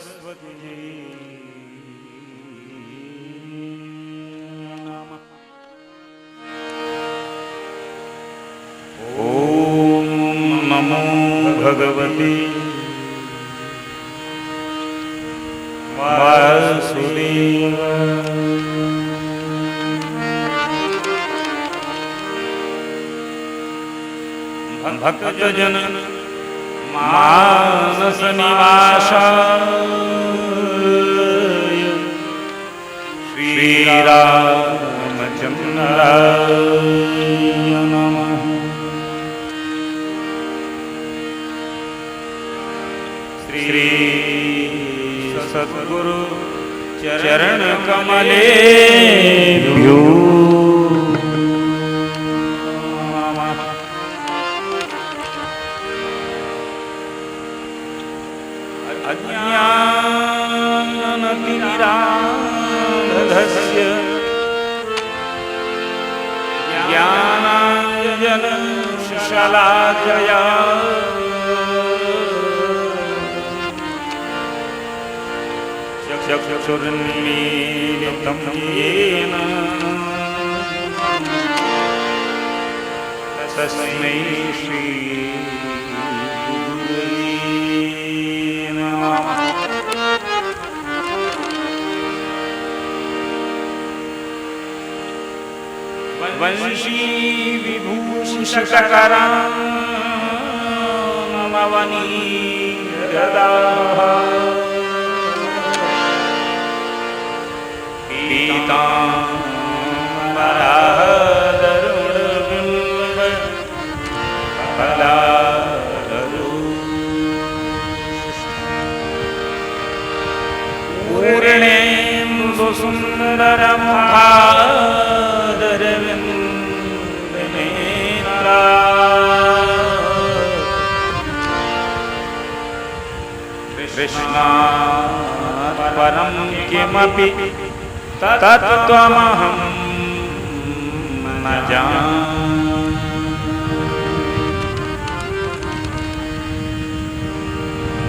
सरस्वती ओम नमो भगवते वासुदेवाय। भक्तजन मानस निवासाय श्री रामचंद्राय नमः। श्री सद्गुरु चरण कमलेभ्यो अज्ञानतिमिरान्धस्य ज्ञानाञ्जनशलाकया चक्षुरुन्मीलितं येन तस्मै श्री वंशी विभूषितकरामवनीर्गदाः पीताम्बरधरुणबिम्बफलाधरो पूर्णेन्दुसुन्दरमुखादरविन्दनेत्रा कृष्णात् परं किमपि तत्त्वमहं न जाने।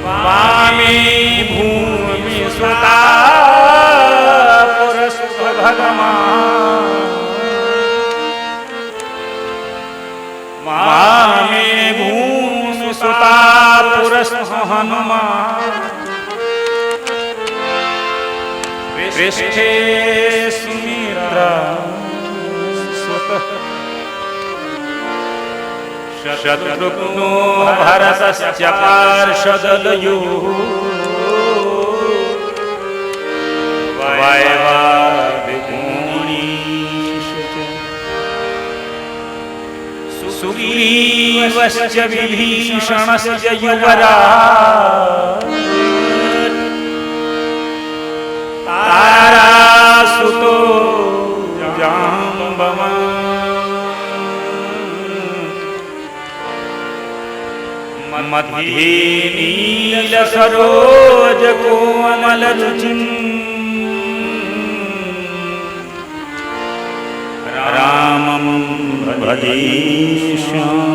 वामे भूमि सुता पुरस्तु भगवान् वामे भूमि सुता पुरस्तु हनुमान् पृष्ठे स्मिरा सुतः शत्रुघ्नो भरतश्च पार्षदयोः वायवादिगुणीश्च सुग्रीवश्च विभीषणश्च युवराज तारासुतो जाम्बवान् मध्ये नीलसरोजकोमलरुचिं रामं भजेष्यामि।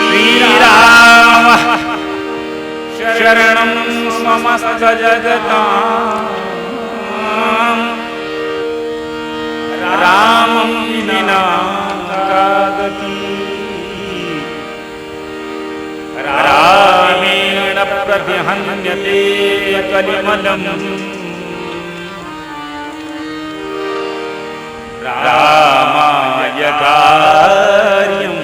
श्रीराम शरणं समस्त जगतां रामं विना कागति रामेण प्रतिहन्यते कलिमलं रामाय कार्यं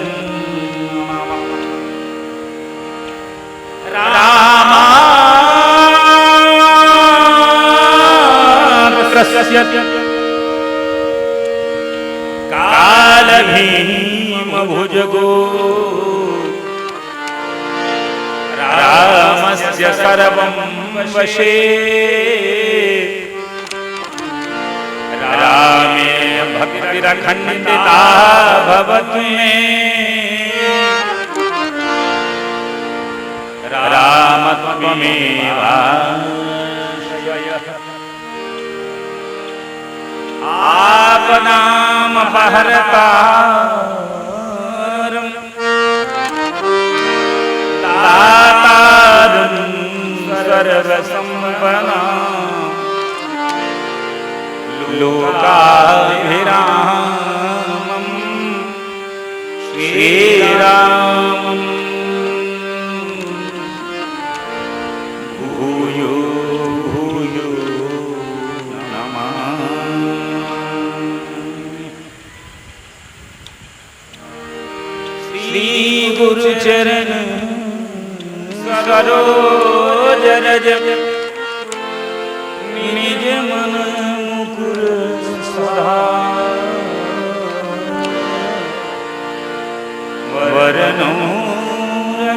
रामास्य कालभीमभुजगो रामस्य सर्वं वशे रामे भक्तिरखण्डिता भवतु मे राम त्वमेवास्मि हरतारं दातारं सर्वसंपदां लोकाभिरामं श्रीरामं भूयो भूयो नमामि। श्री गुरु चरण सरोज रज निज मन मुकुर वरनो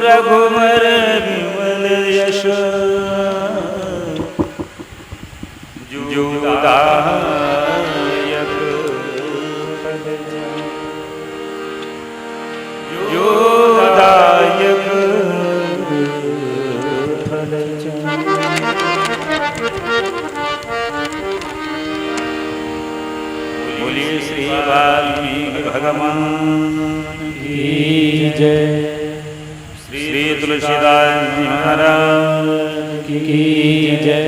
रघुवर विमल यश जोदायक जोदायक बोलिए श्री वाल्मीकि भगवान की जय। श्री तुलसीदास जी महाराज की जय।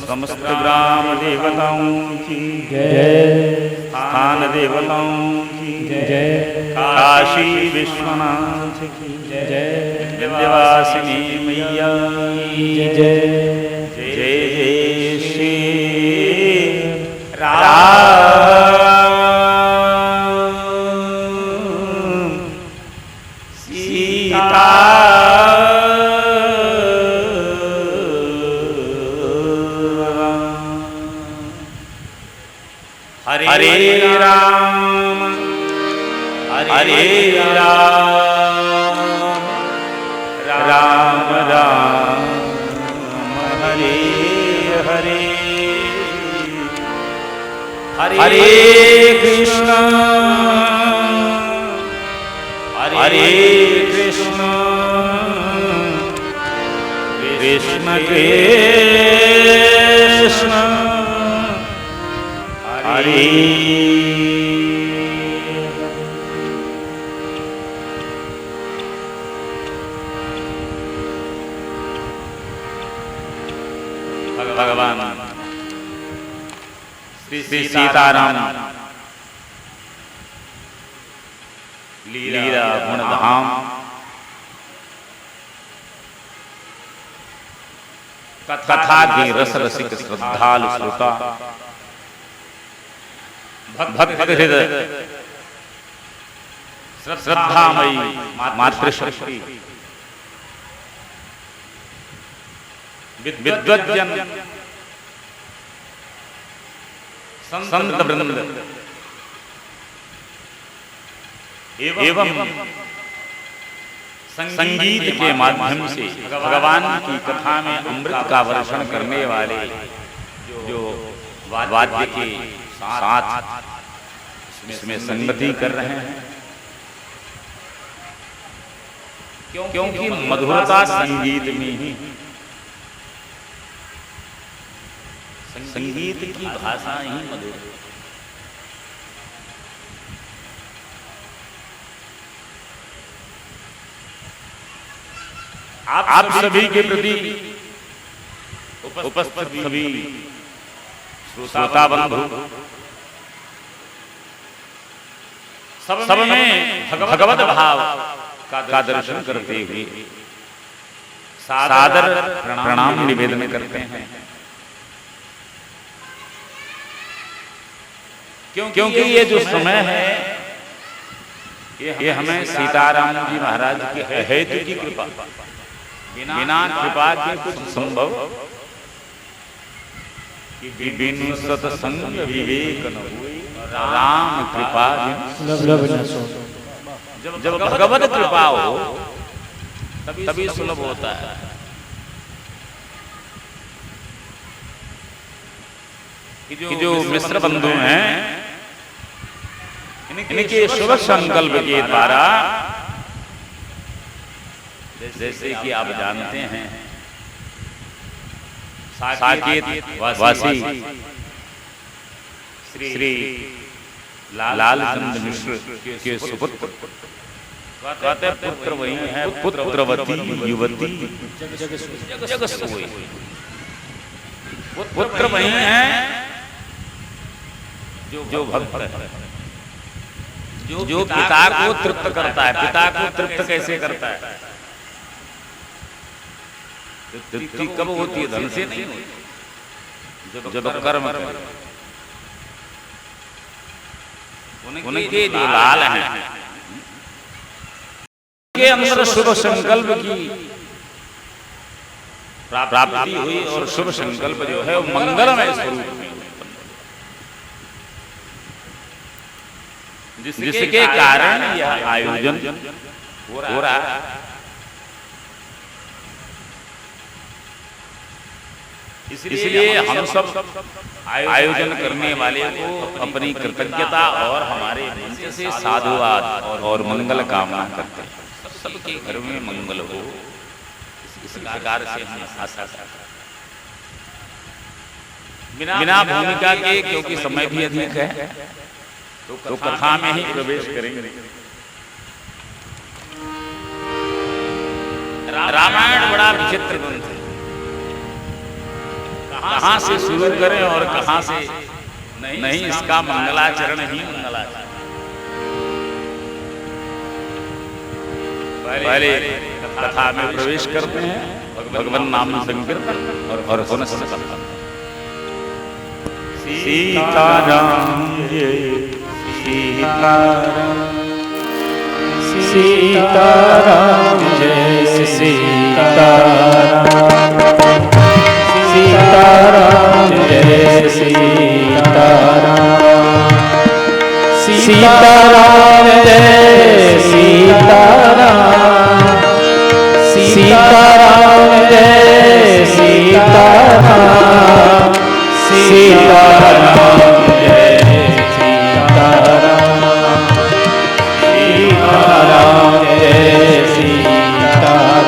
समस्त ग्राम देवताओं की जय। स्थान देवताओं की जय। काशी विश्वनाथ की जय। विंध्यवासिनी मैया की जय। जय जय श्री राम सीता हरे राम हरे राम राम राम हरे हरे हरे कृष्ण हरे कृष्ण कृष्ण कृष्ण हरे भगवान श्री सीताराम लीला गुणधाम कथा की रस रसिक श्रद्धालु श्रोता भक्त हृदय श्रद्धामयी मातृशक्ति विद्वज्जन संत वृंद एवं संगीत के माध्यम से भगवान की कथा में अमृत का वर्षण करने वाले जो वाद्य के साथ इसमें संगति कर रहे हैं, क्योंकि मधुरता संगीत में ही, संगीत की भाषा ही मधुर है। आप सभी के प्रति उपस्थित सभी श्रोता बंधु सब में भगवत भाव का दर्शन करते हुए सादर प्रणाम निवेदन करते हैं, क्योंकि ये जो समय है ये हमें सीताराम जी महाराज की हेतु की कृपा, बिना कृपा के कुछ संभव कि बिनु सत्संग विवेक न होए, राम कृपा जब भगवत कृपा हो तभी सुलभ होता है। कि जो मिश्र बंधु हैं इनके शुभ संकल्प के द्वारा, जैसे कि आप जानते हैं साकेत वासी श्री लालचंद मिश्र के सुपुत्र। कहते पुत्र वही है पुत्रवती युवती जग सोई। पुत्र वही है जो भक्त है, जो पिता को तृप्त करता है। पिता को तृप्त कैसे करता है? तृप्ति कब होती है? धन से नहीं होती, जब कर्म करे। उनके जो लाल हैं, के अंदर शुभ संकल्प की प्राप्ति हुई और शुभ संकल्प जो है वो मंगलमय स्वरूप में, जिसके कारण यह आयोजन हो रहा है। इसलिए हम सब आयोजन करने वाले को अपनी कृतज्ञता और हमारे मंच से साधुवाद और मंगल कामना करते हैं। सबके घर में मंगल हो, इस प्रकार से हम आशा करते हैं। बिना भूमिका के, क्योंकि समय भी अधिक है, तो कथा में ही प्रवेश करेंगे। रामायण बड़ा विचित्र ग्रंथ है। कहां से शुरू करें और कहां से नहीं, इसका मंगलाचरण ही मंगलाचरण। पहले कथा में प्रवेश करते हैं, भगवान नाम संकीर्तन और पुनः संकल्प। सीताराम जय सीताराम, सीताराम जय सीताराम, सीताराम जय सीताराम, सीताराम जय सीताराम, सीताराम जय सीताराम, सीताराम जय सीताराम, सीताराम जय सीताराम।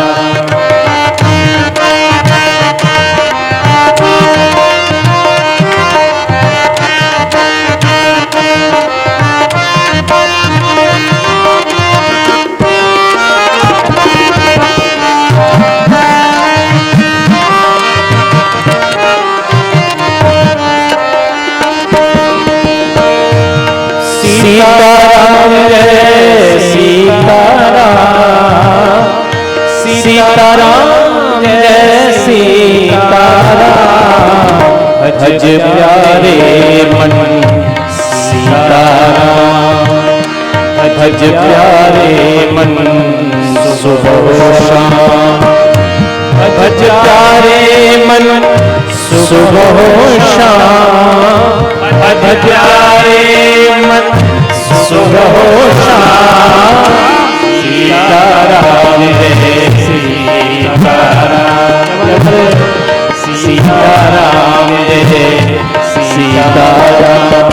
सीताराम जय सीताराम, सीताराम जय सीताराम, भज प्यारे मन सीताराम, भज प्यारे मन सुबह शाम, भज प्यारे मन सुबह शाम, भज प्यारे मन सुबह शाम, सीताराम जय सीताराम, सीताराम जय सीताराम।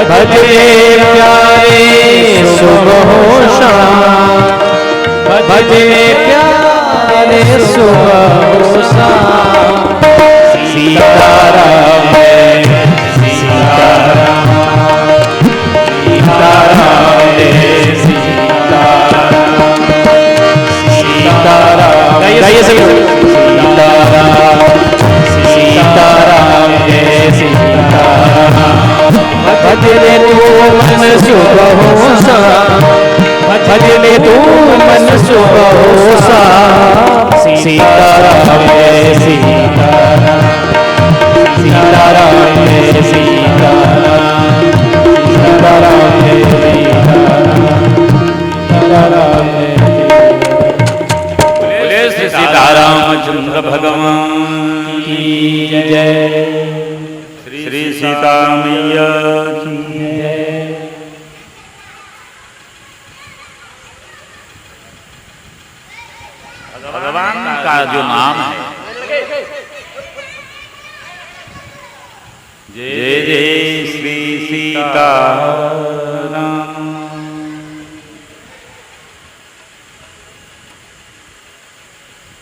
भजे प्यारे सुबह शाम, भजे प्यारे सुबह शाम। सीताराम सीताराम, सीताराम सीताराम, सीताराम। गाइए सभी। सीताराम सीताराम जय सीताराम। भजले तू मन सुबह शाम, भजले तू मन सुबह शाम। सीताराम जय सीताराम, सीताराम जय सीताराम, सीताराम जय सीताराम, सीताराम जय। बोले श्री सीतारामचंद्र भगवान की जय। श्री सीता मैया की जय। भगवान का जो नाम है, जय जय श्री सीताराम।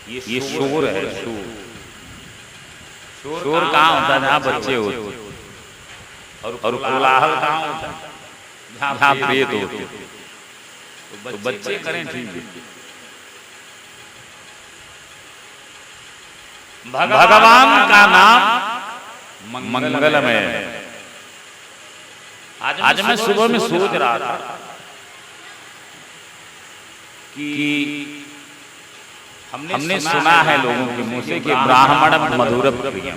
ये शोर है, शोर। शोर कहाँ होता है? जहाँ बच्चे होते, और कोलाहल कहाँ होता है? जहाँ प्रेत होते। तो बच्चे करें ठीक है। भगवान का नाम मंगलमय है। आज मैं सुबह में सोच रहा था कि हमने सुना है लोगों के मुंह से कि ब्राह्मण मधुर प्रिय।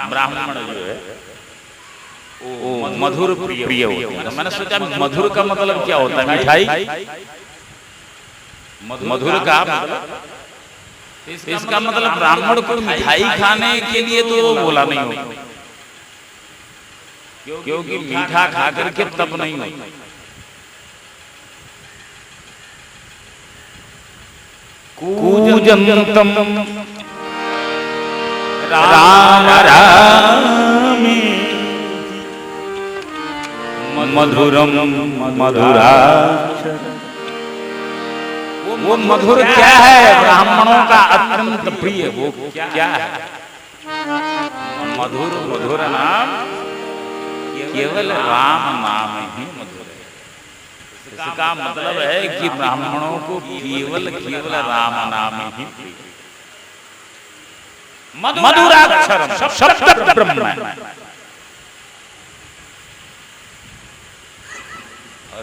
ब्राह्मण जो है वो मधुर प्रिय होते हैं। तो मैंने सोचा मधुर का मतलब क्या होता है? मिठाई। मधुर का मतलब, इसका मतलब ब्राह्मण को मिठाई खाने के लिए तो बोला नहीं होगा, क्योंकि मीठा खा करके तप नहीं होता। कूजंतम राम रामी, मधुरम मधुराक्षरम। वो मधुर क्या है? ब्राह्मणों का अत्यंत प्रिय वो क्या है? मधुर मधुर नाम केवल राम नाम ही मधुर है। इसका मतलब है कि ब्राह्मणों को केवल केवल राम नाम ही प्रिय। मधुराक्षरम शब्द ब्रह्म है।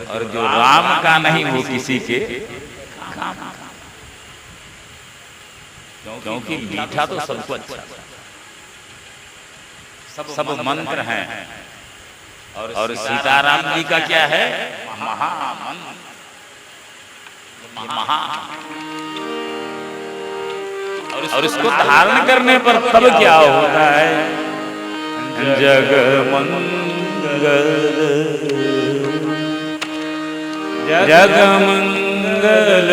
और जो राम का नहीं वो किसी के काम। क्योंकि मीठा तो सबको अच्छा, सब मंत्र हैं। और सीताराम जी का क्या है? महा। और इसको धारण करने पर तब क्या होता है? जग मंगल जग मंगल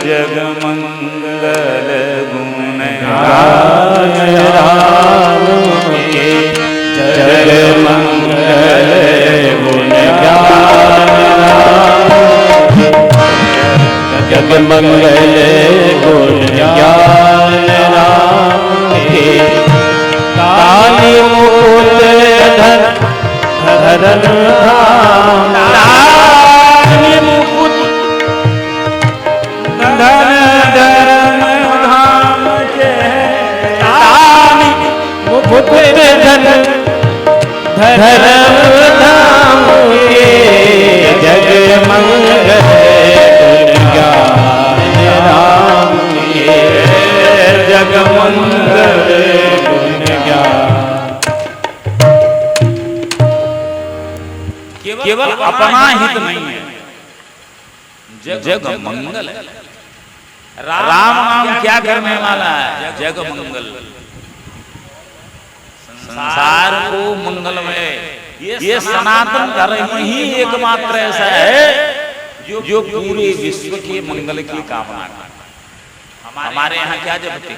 जग मंगल गुण गाय राम के। जग मंगल गुण गाय जग मंगल गुण गाय राम के। काली मुकुट धरन धाम, धर्म धाम के। जग मंगल गुण गाय राम के। जग मंगल गुण गाय। केवल अपना हित नहीं है, जग मंगल है। राम नाम क्या करने वाला है? जग मंगल, संसार को मंगलमय। ये सनातन धर्म ही एकमात्र ऐसा है जो पूरे विश्व के मंगल की कामना करता है। हमारे यहाँ क्या जपते?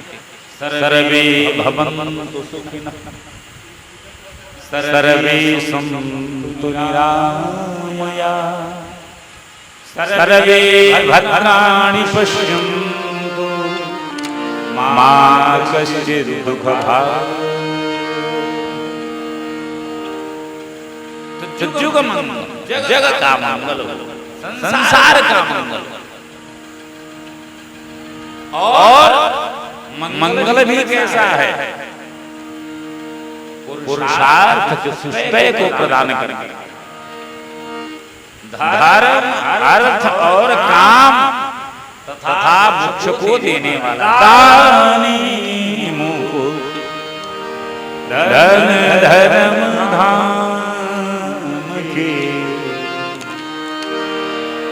सर्वे भवन्तु सुखिनः, सर्वे सन्तु निरामया सर्वे भद्राणि पश्यन्तु मा कश्चित् दुःखभाग् जुग मंगल जग का मंगल संसार का मंगल और मंगल भी कैसा है पुरुषार्थ चतुष्टय को प्रदान करके धर्म अर्थ और काम तथा मोक्ष को देने वाला दानी मुकुट धन धर्म धाम के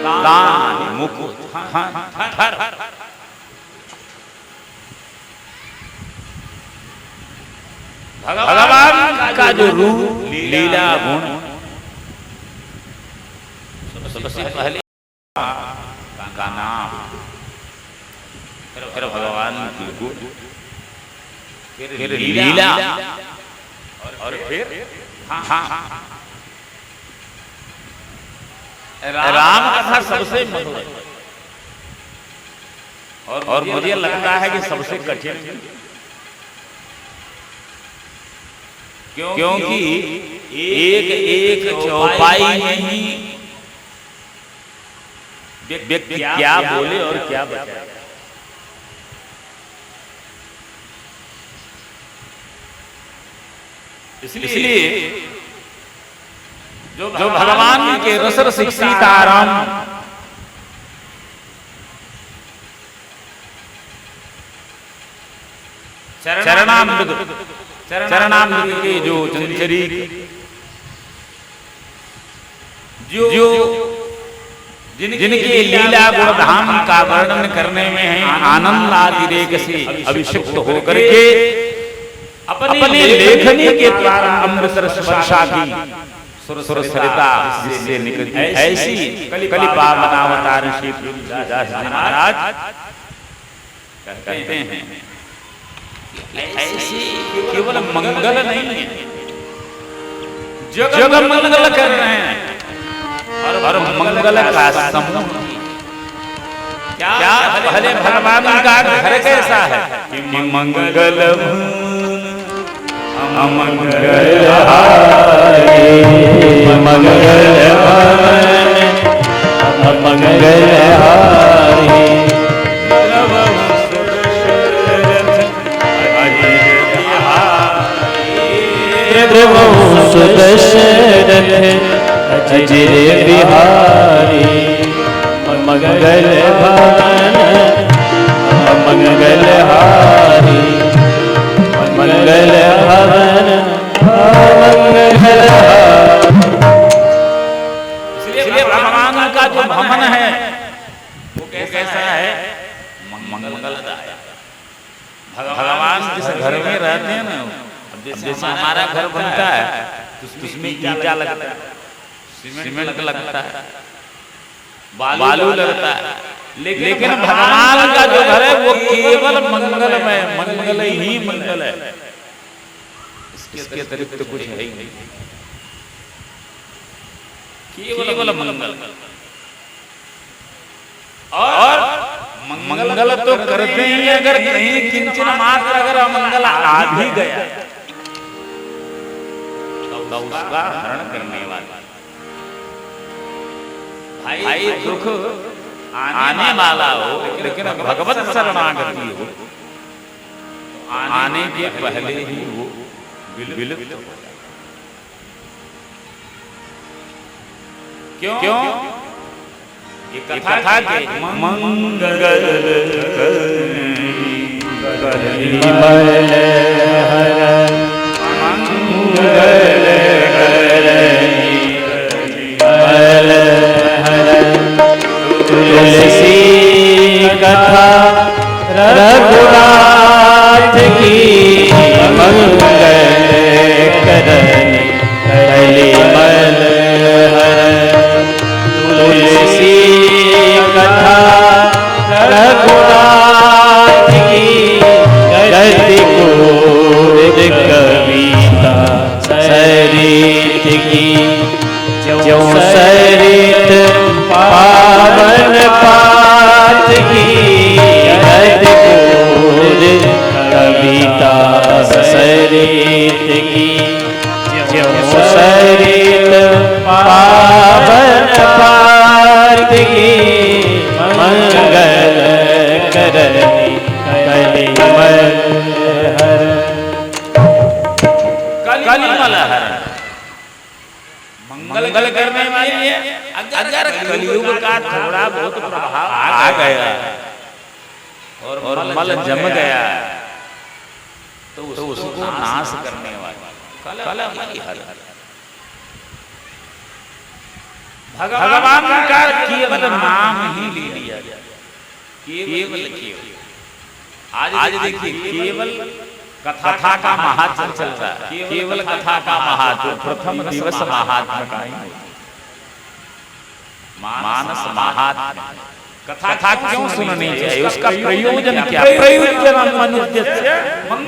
दान मुकुट भगवान का जो रूप लीला गुण सबसे पहले का नाम, फिर भगवान की गुण, फिर लीला और फिर राम कथा सबसे मधुर और मुझे लगता है कि सबसे कठिन, क्योंकि एक एक चौपाई में ही व्यक्ति क्या बोले और क्या बताए। इसलिए जो भगवान के रस शिक्षित आराम चरणामृत के जो चंचरी जो जिनके लीला गुण धाम का वर्णन करने में है आनंद आदिरेक से अभिषिक्त होकर के अपने लेखनी के द्वारा अमृत रस वर्षा की सुर सरिता जिससे निकलती ऐसी कलि पावनावतार श्री तुलसीदास जी महाराज कहते हैं ऐसी केवल मंगल नहीं है, जग मंगल कर रहे हैं और मंगल का समूह। क्या भले भगवान का घर कैसा है कि मंगल अमंगल हारे मंगल अमंगल हारे दशरथ अजिर बिहारी मंगल भवन मंगल हारी मंगल भवन मंगल। इसलिए भगवान का जो भवन है वो कैसा है मंगलदायक। भगवान जिस घर में रहते हैं ना, जैसे हमारा घर बनता है तो उसमें ईंटा लगता है, सीमेंट लगता है, बालू लगता है, लेकिन भगवान का जो घर है वो केवल मंगलमय, मंगल ही मंगल है, इसके अतिरिक्त कुछ है ही नहीं, केवल मंगल। और मंगल तो करते ही, अगर कहीं किंचन मात्र अगर अमंगल आ भी गया तो उसका हरण करने वाला भाई दुख आने वाला हो, लेकिन भगवत शरणागति हो आने के पहले ही वो विलुप्त हो जाए। क्यों? ये कथा के मंगल तुलसी कथा रघुनाथ की मंगल करनी कलिमल हर। तुलसी कथा रघुनाथ की गति को कविता सरिता जो सरित पावन पात की अद्भुत कविता सरित की जो सरित पावन पात की मंगल करनी कलिमल हर कलिमल हर मंगल करने वाली है। अगर कलयुग का थोड़ा बहुत प्रभाव आ गया और मल जम गया तो उसको नाश करने वाला कलिमल हर भगवान का केवल नाम ही ले लिया जाए। केवल आज देखिए केवल कथा का महात्म चल रहा है। केवल कथा का महात्म प्रथम दिवस महात्म का मानस महात्म कथा क्यों सुननी चाहिए, उसका प्रयोजन क्या? प्रयोजन मनुष्य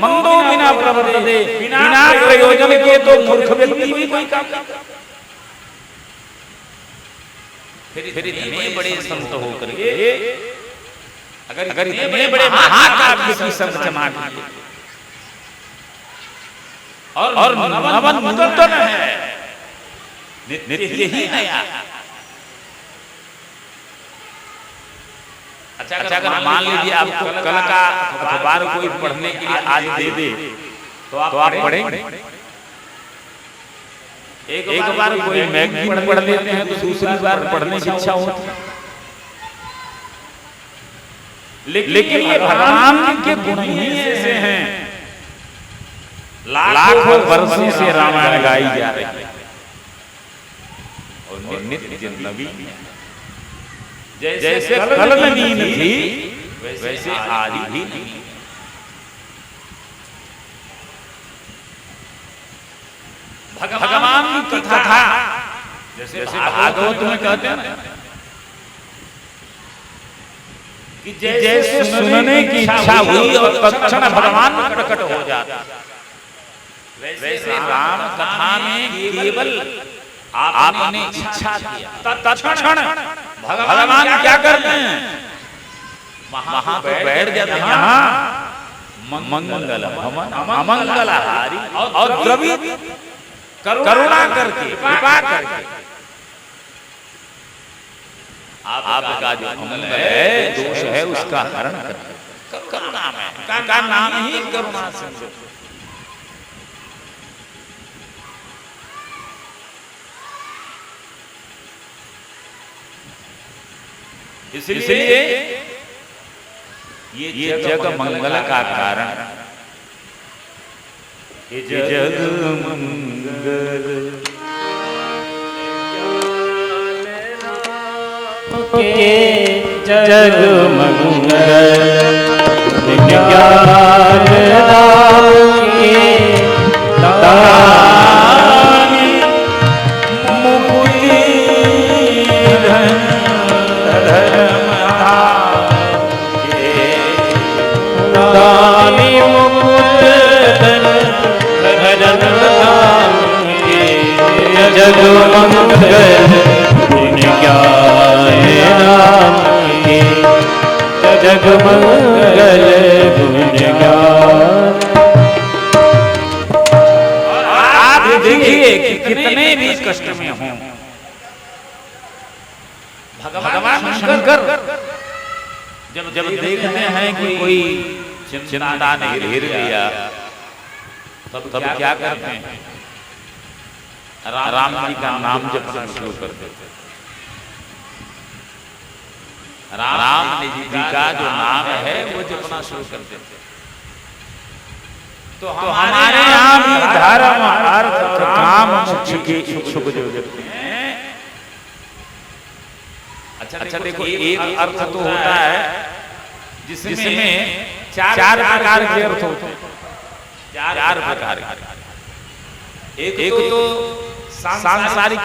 मंदो बिना प्रवर्तते, बिना प्रयोजन के तो मूर्ख व्यक्ति भी कोई काम नहीं करता। फिर इतने बड़े संत होकर के अगर इतने बड़े महाकाव्य की संत जमा किए और नवन नूतन है, नित्य ही नया। अच्छा अगर मान लीजिए आपको कल का अखबार कोई पढ़ने के लिए आज दे दे तो आप पढ़ेंगे? एक बार कोई मैगजीन पढ़ लेते हैं तो दूसरी बार पढ़ने की इच्छा होती है। लेकिन ये भगवान के गुण ही ऐसे हैं। लाखों वर्षों से रामायण गाई जा रही है और नित्य नवीन। जैसे कल नवीन थी वैसे आज भी नहीं। भगवान की कथा जैसे भागवत में कहते हैं ना कि जैसे सुनने की इच्छा हुई और तत्क्षण भगवान प्रकट हो जाता, वैसे राम कथा में केवल आपने इच्छा किया तत्क्षण भगवान क्या करते हैं? वहां पे बैठ जाते हैं। मंगल अमंगलहारी और द्रवित करुणा करके कृपा करके आपका जो मंगल है दोष है उसका हरण करके करुणा में का नाम ही करुणा सिंधु। इसलिए ये जग मंगल का कारण, ये जग मंगल के जग मंगल विज्ञान के दानी मुक्ति धन धर्म के दानी मुक्ति धन धर्म के जग मंगल ज्ञान राम के जग मंगल गुण ज्ञान। आप देखिए कि कितने भी कष्ट में हों भगवान शंकर जब देखते हैं कि कोई चिंता ने घेर लिया तब क्या करते हैं? राम जी का नाम जपना शुरू कर देते। राम जी का जो नाम है वो जपना शुरू कर देते। तो हमारे यहाँ धर्म अर्थ काम मोक्ष के इच्छुक जो व्यक्ति हैं, अच्छा देखो एक अर्थ तो होता है जिसमें चार प्रकार के अर्थ होते हैं। चार प्रकार के। एक तो सांसारिक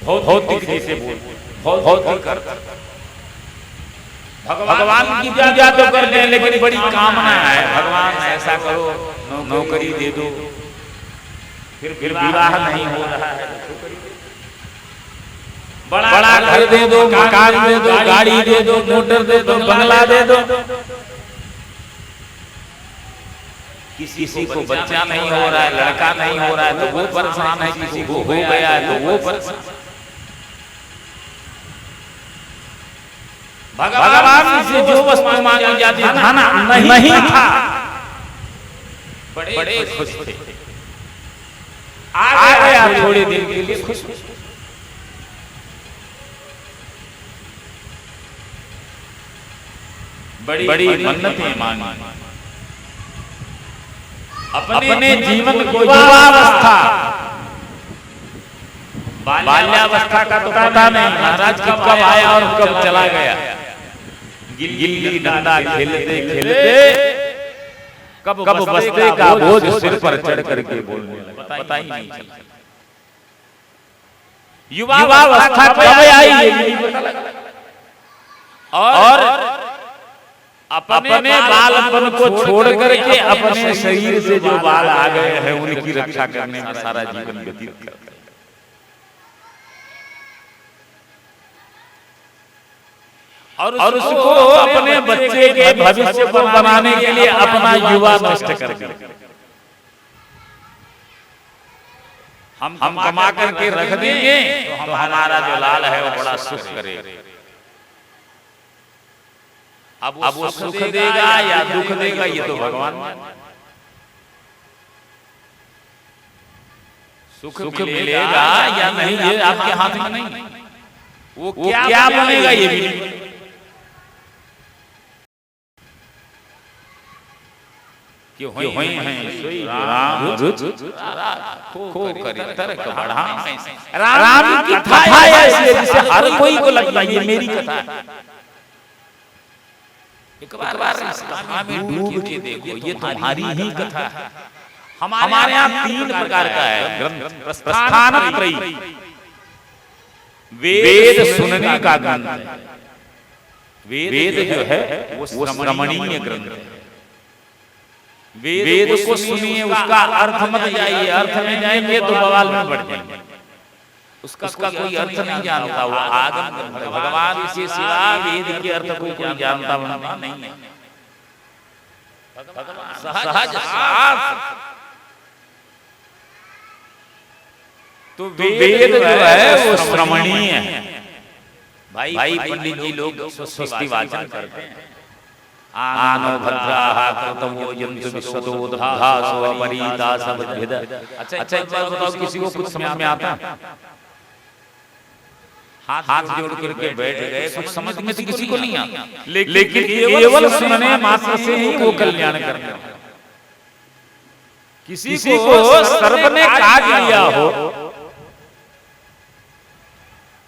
भौतिक जैसे भौतिक अर्थ। भगवान की पूजा तो करते हैं लेकिन बड़ी कामना है, भगवान ऐसा करो, नौकरी दे दो, फिर विवाह नहीं हो रहा है, बड़ा घर दे दो, मकान दे दो, गाड़ी दे दो, मोटर दे दो, बंगला दे दो, किसी को बच्चा नहीं हो रहा है, लड़का नहीं हो रहा है तो वो परेशान है, किसी को हो गया है तो वो परेशान। भगवान से जो वस्तु मांगी जाती था ना, नहीं था, बड़े खुश थे। आ गया थोड़े दिन के लिए खुश। बड़ी मन्नतें मांगी, अपने जीवन को युवावस्था, बाल्यावस्था का तो पता नहीं महाराज कब आया और कब चला गया। गिल्ली डंडा खेलते खेलते कब बस्ते का बोझ सिर पर चढ़ करके बोलने लगा, पता ही नहीं चला। युवावस्था कब आई ये नहीं पता लगा। और अपने बालपन को छोड़ करके अपने शरीर से जो बाल आ गए हैं उनकी रक्षा करने में सारा जीवन व्यतीत करते हैं। और उसको अपने बच्चे के भविष्य को बनाने के लिए अपना युवा नष्ट कर दिया। हम कमा करके रख देंगे तो हमारा जो लाल है वो बड़ा सुख करेगा। अब वो सुख देगा या दुख देगा ये तो भगवान। सुख मिलेगा या नहीं ये आपके हाथ में नहीं। वो क्या बनेगा ये भी नहीं। क्यों होई हैं सोई राम रुच खो करे तरक बढ़ा। राम की कथा है इसलिए जिसे हर कोई को लगता है ये मेरी कथा है। एक बार इस कथा में डूब के देखो, ये तुम्हारी ही कथा है। हमारे यहाँ 3 प्रकार का है ग्रंथ। प्रस्थान त्रयी, वेद सुनने का ग्रंथ है। वेद जो है वो श्रवणीय ग्रंथ है। वेद को सुनिए, उसका अर्थ मत जाइए, अर्थ में जाएंगे तो बवाल में बढ़ जाएंगे। उसका कोई अर्थ नहीं जानता, वो आगम ग्रंथ है। भगवान से सिवा वेद के अर्थ को कोई जानता बनता नहीं है। सहज शास्त्र तो वेद जो है वो श्रवणीय है। भाई पंडित जी लोग स्वस्ति वाचन करते हैं। आनो भद्राः कृतवो यन्तु विश्वतो दधासो अपरीता सबद्भिद। अच्छा एक बार बताओ, किसी को कुछ समझ में आता है? हाथ जोड़ करके बैठ गए, कुछ समझ में तो किसी को नहीं आता, लेकिन केवल सुनने मात्र से ही वो कल्याण करने वाला। किसी को सर्प ने काट लिया हो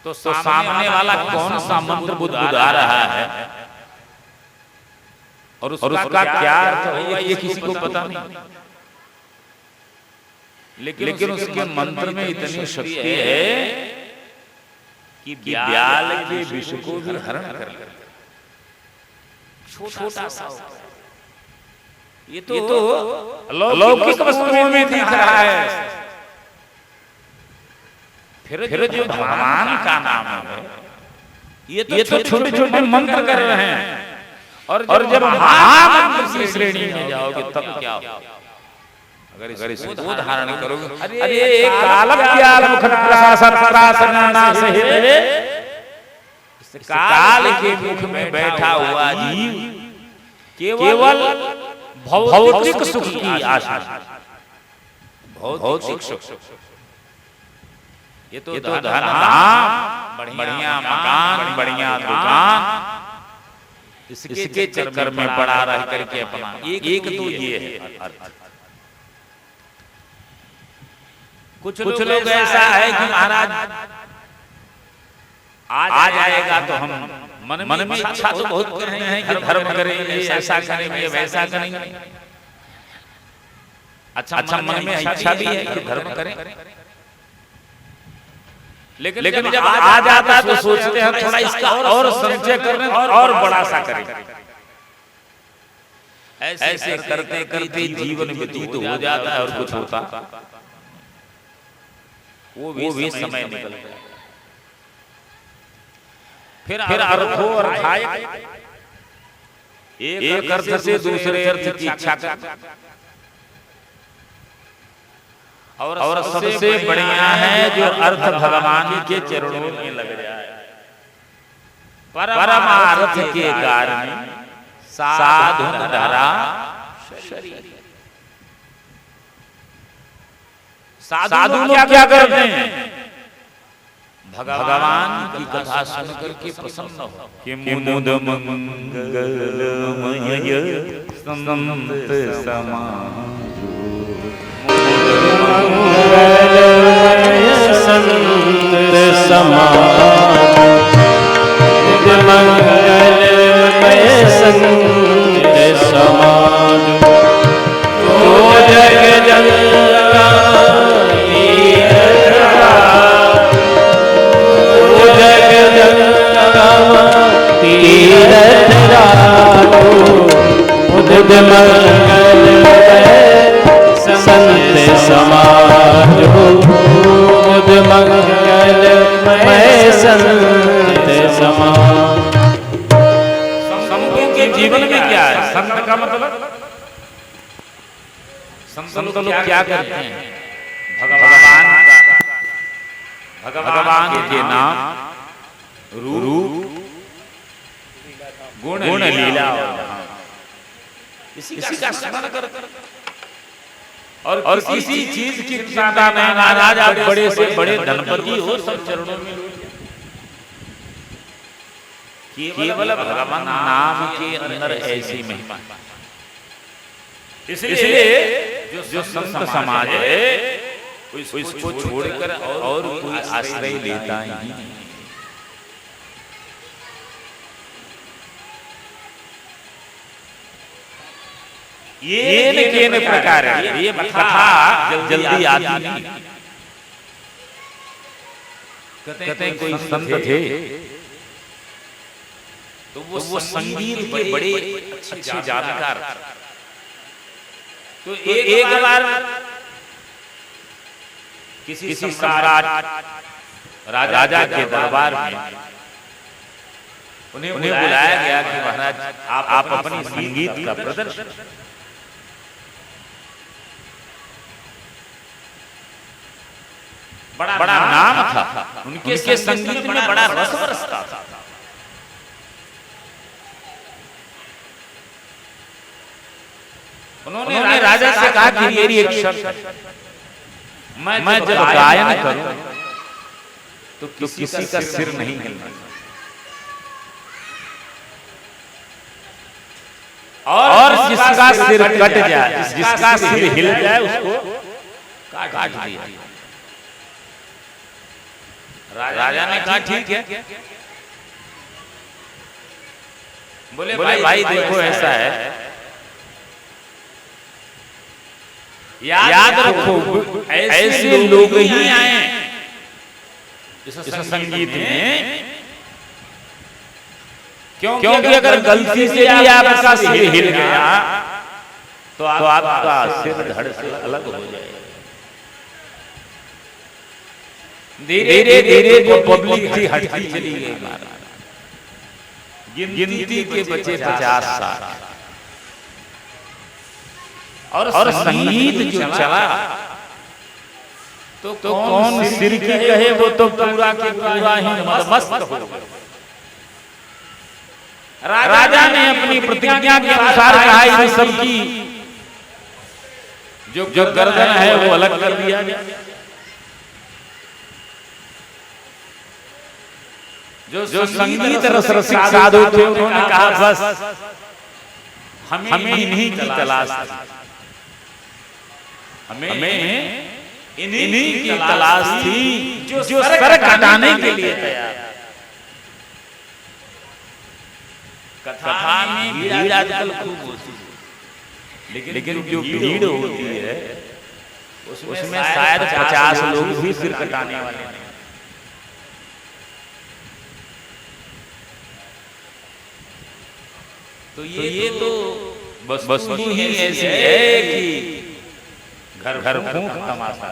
तो सामने वाला कौन सा मंत्र बुदबुदा रहा है और उसका क्या अर्थ होगा ये किसी को पता नहीं। लेकिन उसके मंत्र में इतनी शक्ति है कि ब्याल के विष को भी हरण कर ले। छोटा सा ये तो लौकिक वस्तुओं में दिख रहा है। फिर जो भगवान का नाम है ये तो छोटे छोटे मंत्र कर रहे हैं। और जब महामंत्र की श्रेणी में जाओगे तब क्या होगा? अगर इसको धारण करोगे, अरे काल के मुख में बैठा हुआ जीव केवल भौतिक सुख की आशा, भौतिक सुख, ये तो धन धाम, बढ़िया मकान, बढ़िया दुकान, इसके चक्कर में पड़ा रह करके अपना एक तो ये है अर्थ। कुछ लोग ऐसा है कि महाराज आ जाएगा तो हम मन में इच्छा तो बहुत कर रहे हैं कि धर्म करेंगे, ऐसा करेंगे, वैसा करेंगे। अच्छा मन में इच्छा भी है कि धर्म करें, लेकिन जब आ जाता है तो सोचते हैं थोड़ा इसका और संचय करने और बड़ा सा करें। ऐसे करते करते जीवन व्यतीत हो जाता है और कुछ होता वो भी समय निकल जाता है। फिर अर्थो और अर्थायक, एक अर्थ से दूसरे अर्थ की इच्छा कर, और सबसे बढ़िया है जो अर्थ भगवान के चरणों में लग जाए। परमार्थ के कारण साधु धरा शरीर। साधु लोग क्या करते हैं? भगवान की कथा सुनकर के प्रसन्न हो कि मुद मंगलमय संत समाजो, मंगलमय संत समाजो, मंगलमय संत समाजो, जो जग जंगा तीरथ राखो, मुद मंगलमय संत समाजो, मुद मंगलमय संत समाजो। संतों के जीवन में क्या है? संत का मतलब संत लोग क्या करते हैं? भगवान के नाम, रूप, गुण लीला इसी का स्मरण करते, और किसी चीज की चिंता नहीं। महाराज आप बड़े से बड़े धनपति हो, सब चरणों में केवल भगवान नाम के अंदर ऐसी महिमा। इसलिए जो संत समाज है उसको छोड़कर और कोई आश्रय लेता ही नहीं। ये न प्रकार है, ये कथा जल्दी आती नहीं। कहते हैं कोई संत थे तो वो संगीत के बड़े अच्छे जानकार। तो एक बार किसी सम्राट राजा के दरबार में उन्हें बुलाया गया कि महाराज आप अपनी संगीत का प्रदर्शन। बड़ा नाम था उनके संगीत में, बड़ा रस बरसता था। उन्होंने राजा से कहा कि मेरी एक शर्त, मैं जब गायन करूं तो किसी का सिर नहीं हिलना, और जिसका सिर कट जाए, जिसका सिर हिल जाए उसको काट दिया। राजा ने कहा ठीक है। बोले भाई देखो ऐसा है, याद रखो ऐसे लोग ही आए इस संगीत में, क्योंकि अगर गलती से भी आपका सिर हिल गया तो आपका सिर धड़ से अलग हो जाएगा। धीरे धीरे वो पब्लिक थी हटती चली गई। गिनती के बचे 50-60, और संगीत जो चला तो कौन सिर की कहे, वो तो पूरा के पूरा ही मस्त हो गया। राजा ने अपनी प्रतिज्ञा के अनुसार कहा इन सब की जो गर्दन है वो अलग कर दिया गया। जो संगीत रसिक साधु थे उन्होंने कहा बस हमें इन्हीं की तलाश थी, हमें इन्हीं की तलाश थी जो सर कटाने के लिए तैयार। कथा में भीड़ आजकल खूब होती है, लेकिन जो भीड़ होती है उसमें शायद 50 लोग भी सिर कटाने वाले हैं। तो ये तो वस्तु ही ऐसी है कि घर फूंक तमाशा।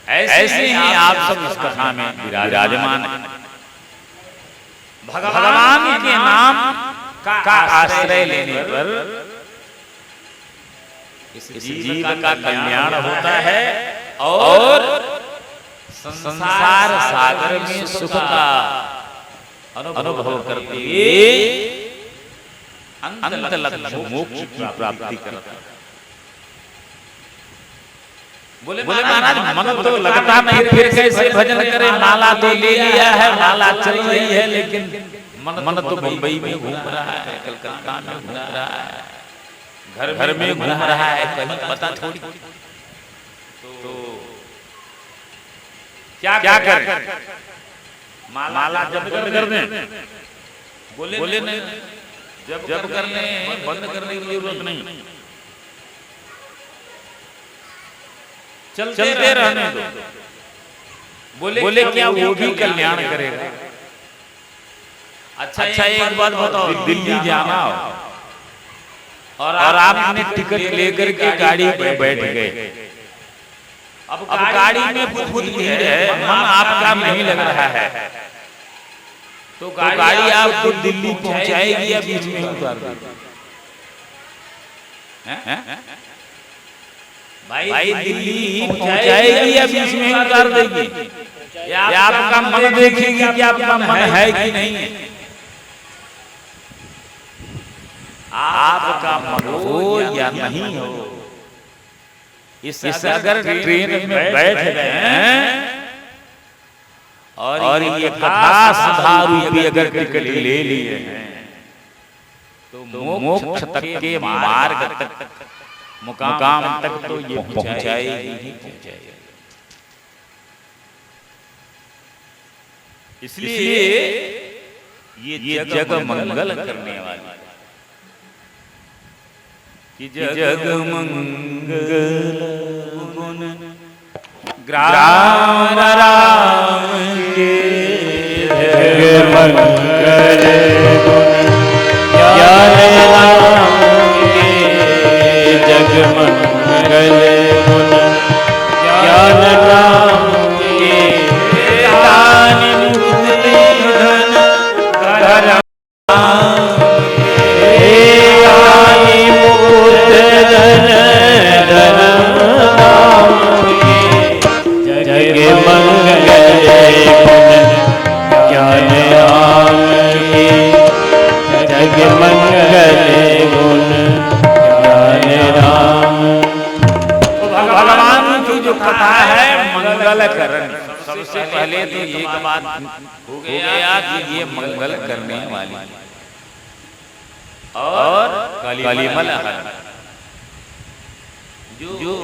ऐसे ही आप सब इस कथा में विराजमान हैं। भगवान के नाम का आश्रय लेने पर इस जीव का कल्याण होता है और संसार सागर में सुख का अनुभव करते हुए अंत लक्ष्य मोक्ष की प्राप्ति करता है। बोले महाराज मन तो लगता नहीं, फिर कैसे भजन करे? माला तो ले लिया है, माला चल रही है, लेकिन मन तो मुंबई में घूम रहा है, कलकत्ता में घूम रहा है, घर में घूम रहा है, कहीं पता थोड़ी। तो क्या कर? माला जब कर दें? बोले नहीं, जब करने बंद करने की जरूरत नहीं, चलते रहने दो। बोले क्या वो भी कल्याण करेगा? अच्छा एक बात बताओ, दिल्ली जाना हो और आपने टिकट लेकर के गाड़ी पे बैठ गए, अब गाड़ी में बहुत भीड़ है, मन आपका नहीं लग रहा है, तो गाड़ी आपको दिल्ली पहुंचाएगी या बीच में उतार देगी? भाई दिल्ली पहुंचाएगी या बीच में उतार देगी? या आपका मन देखेगी कि आपका मन है कि नहीं है? आपका मन हो या नहीं हो, इस अगर ट्रेन में बैठ गए हैं और ये कथा सुधा रूपी अगर टिकट ले लिए हैं, तो मोक्ष तक के मार्ग तक, मुकाम तक तो ये पहुंचाएगी ही पहुंचाएगी। इसलिए ये जग मंगल करने वाली कि जग मंगल गुण ग्राम राम के, जग मंगल गुण ज्ञान राम के, जग मंगल गुण ज्ञान राम के, दान मुक्ति धन धर्म सबसे पहले तो एक बात हो गया कि ये मंगल करने वाली और कलिमल हर जो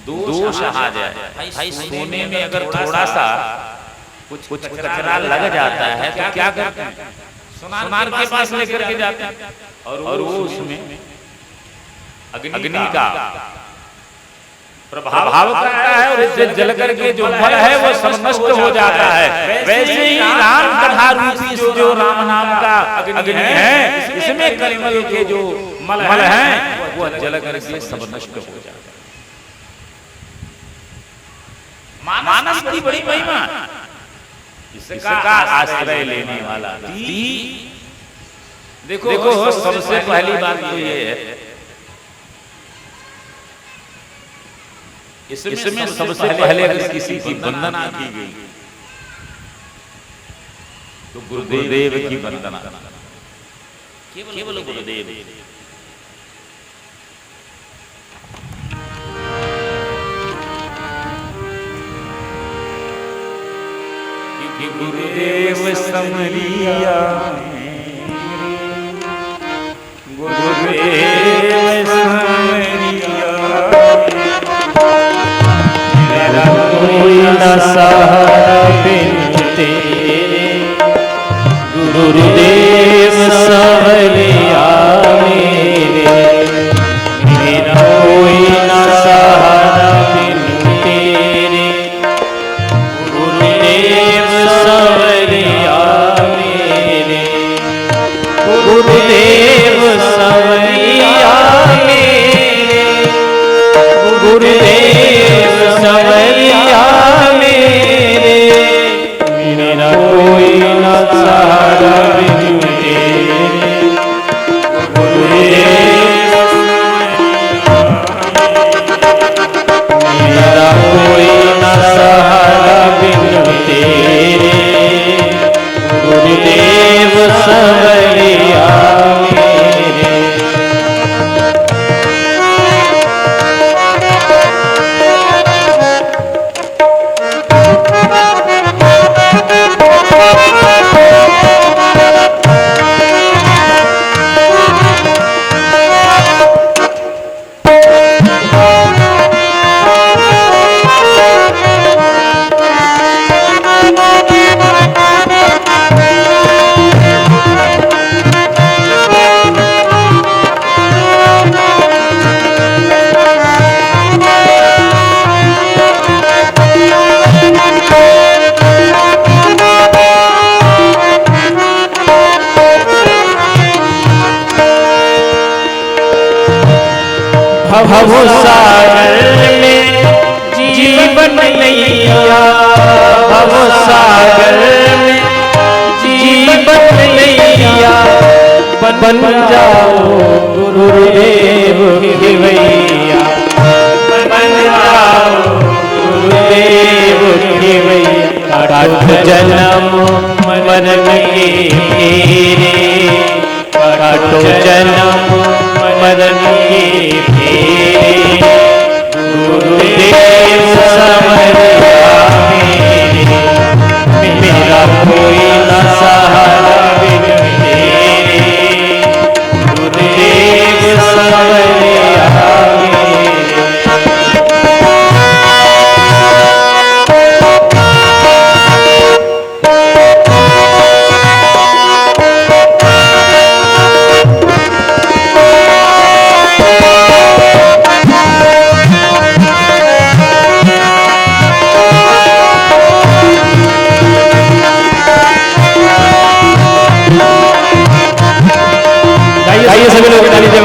दोष आ जाए। भाई सोने में अगर थोड़ा सा कुछ कचरा लग जाता है तो क्या करते हैं? सुनार के पास लेकर के जाते हैं और वो उसमें अग्नि का प्रभाव करता है और इससे जल करके जो फल है वो सब नष्ट हो जाता है। वैसे ही राम कथा रूपी जो राम नाम का अग्नि है, इसमें कलिमल के जो मल हैं वो जल करके सब नष्ट हो जाता है। मानस की बड़ी महिमा, इसका आश्रय लेने वाला। देखो सबसे पहली बात तो ये है, इसमें सबसे पहले अगर किसी की वंदना की गई तो गुरुदेव की वंदना, केवल गुरुदेव। क्योंकि गुरुदेव समरिया, गुरुदेव समरिया, कोई न सहारा बिन तेरे, गुरुदेव संवरिया मेरे, मेरा कोई न सहारा बिन तेरे, गुरुदेव संवरिया मेरे, गुरुदेव संवरिया मेरे, गुरुदेव संवरिया नैया भव सागर में जीवन नैया बन जाओ गुरुदेव खिवैया बन जाओ गुरुदेव खिवैया काट जन्म मरण के फेरे काटो जन्म मरण के फेरे गुरुदेव समरिया मेरा कोई न सहारा बिन तेरे गुरुदेव समरिया आइए सभी लोग ताली दो।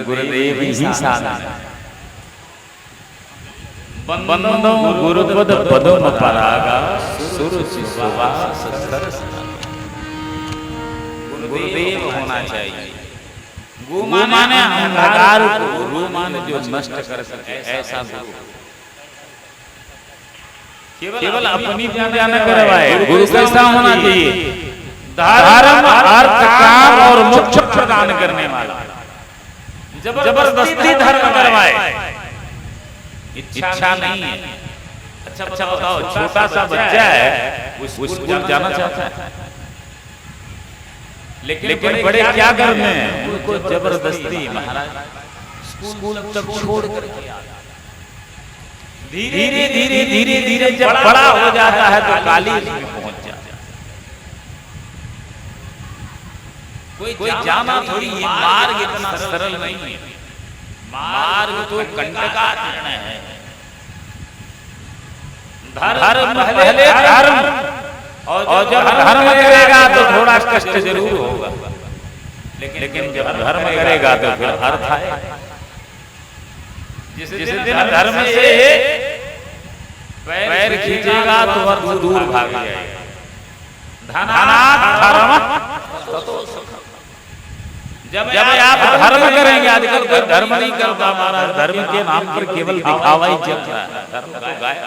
गुरुदेव ही साधन बंदो गुरुपद पदम परागा सुरुचि सुवास सरस। गुरुदेव होना चाहिए। गु माने अंधकार को, रु माने जो नष्ट कर सके ऐसा गुरु। केवल अपनी पूजा न करवाए, गुरु कैसा होना चाहिए? धर्म अर्थ काम और मोक्ष प्रदान करने वाला। जबरदस्ती धर्म करवाए, इच्छा नहीं है। अच्छा बताओ, छोटा सा बच्चा है, वो स्कूल जाना चाहता है, लेकिन बड़े क्या करते हैं, उनको जबरदस्ती महाराज स्कूल तक छोड़ करके धीरे जब बड़ा हो जाता है तो कॉलेज में पहुंच जाता है। कोई जाना थोड़ी, ये मार्ग इतना सरल नहीं है, मार्ग तो कंटकातीर्ण है। धर्म पहले धर्म, और जब धर्म करेगा तो थोड़ा कष्ट जरूर होगा, लेकिन जब धर्म करेगा तो फिर अर्थ आएगा। जिस दिन धर्म से पैर खींचेगा तो अर्थ दूर भाग जाएगा। धनात् धर्म, जब आप धर्म करेंगे, आजकल कोई धर्म नहीं करता हमारा, धर्म के नाम पर केवल दिखावा ही चल रहा है, धर्म तो गायब।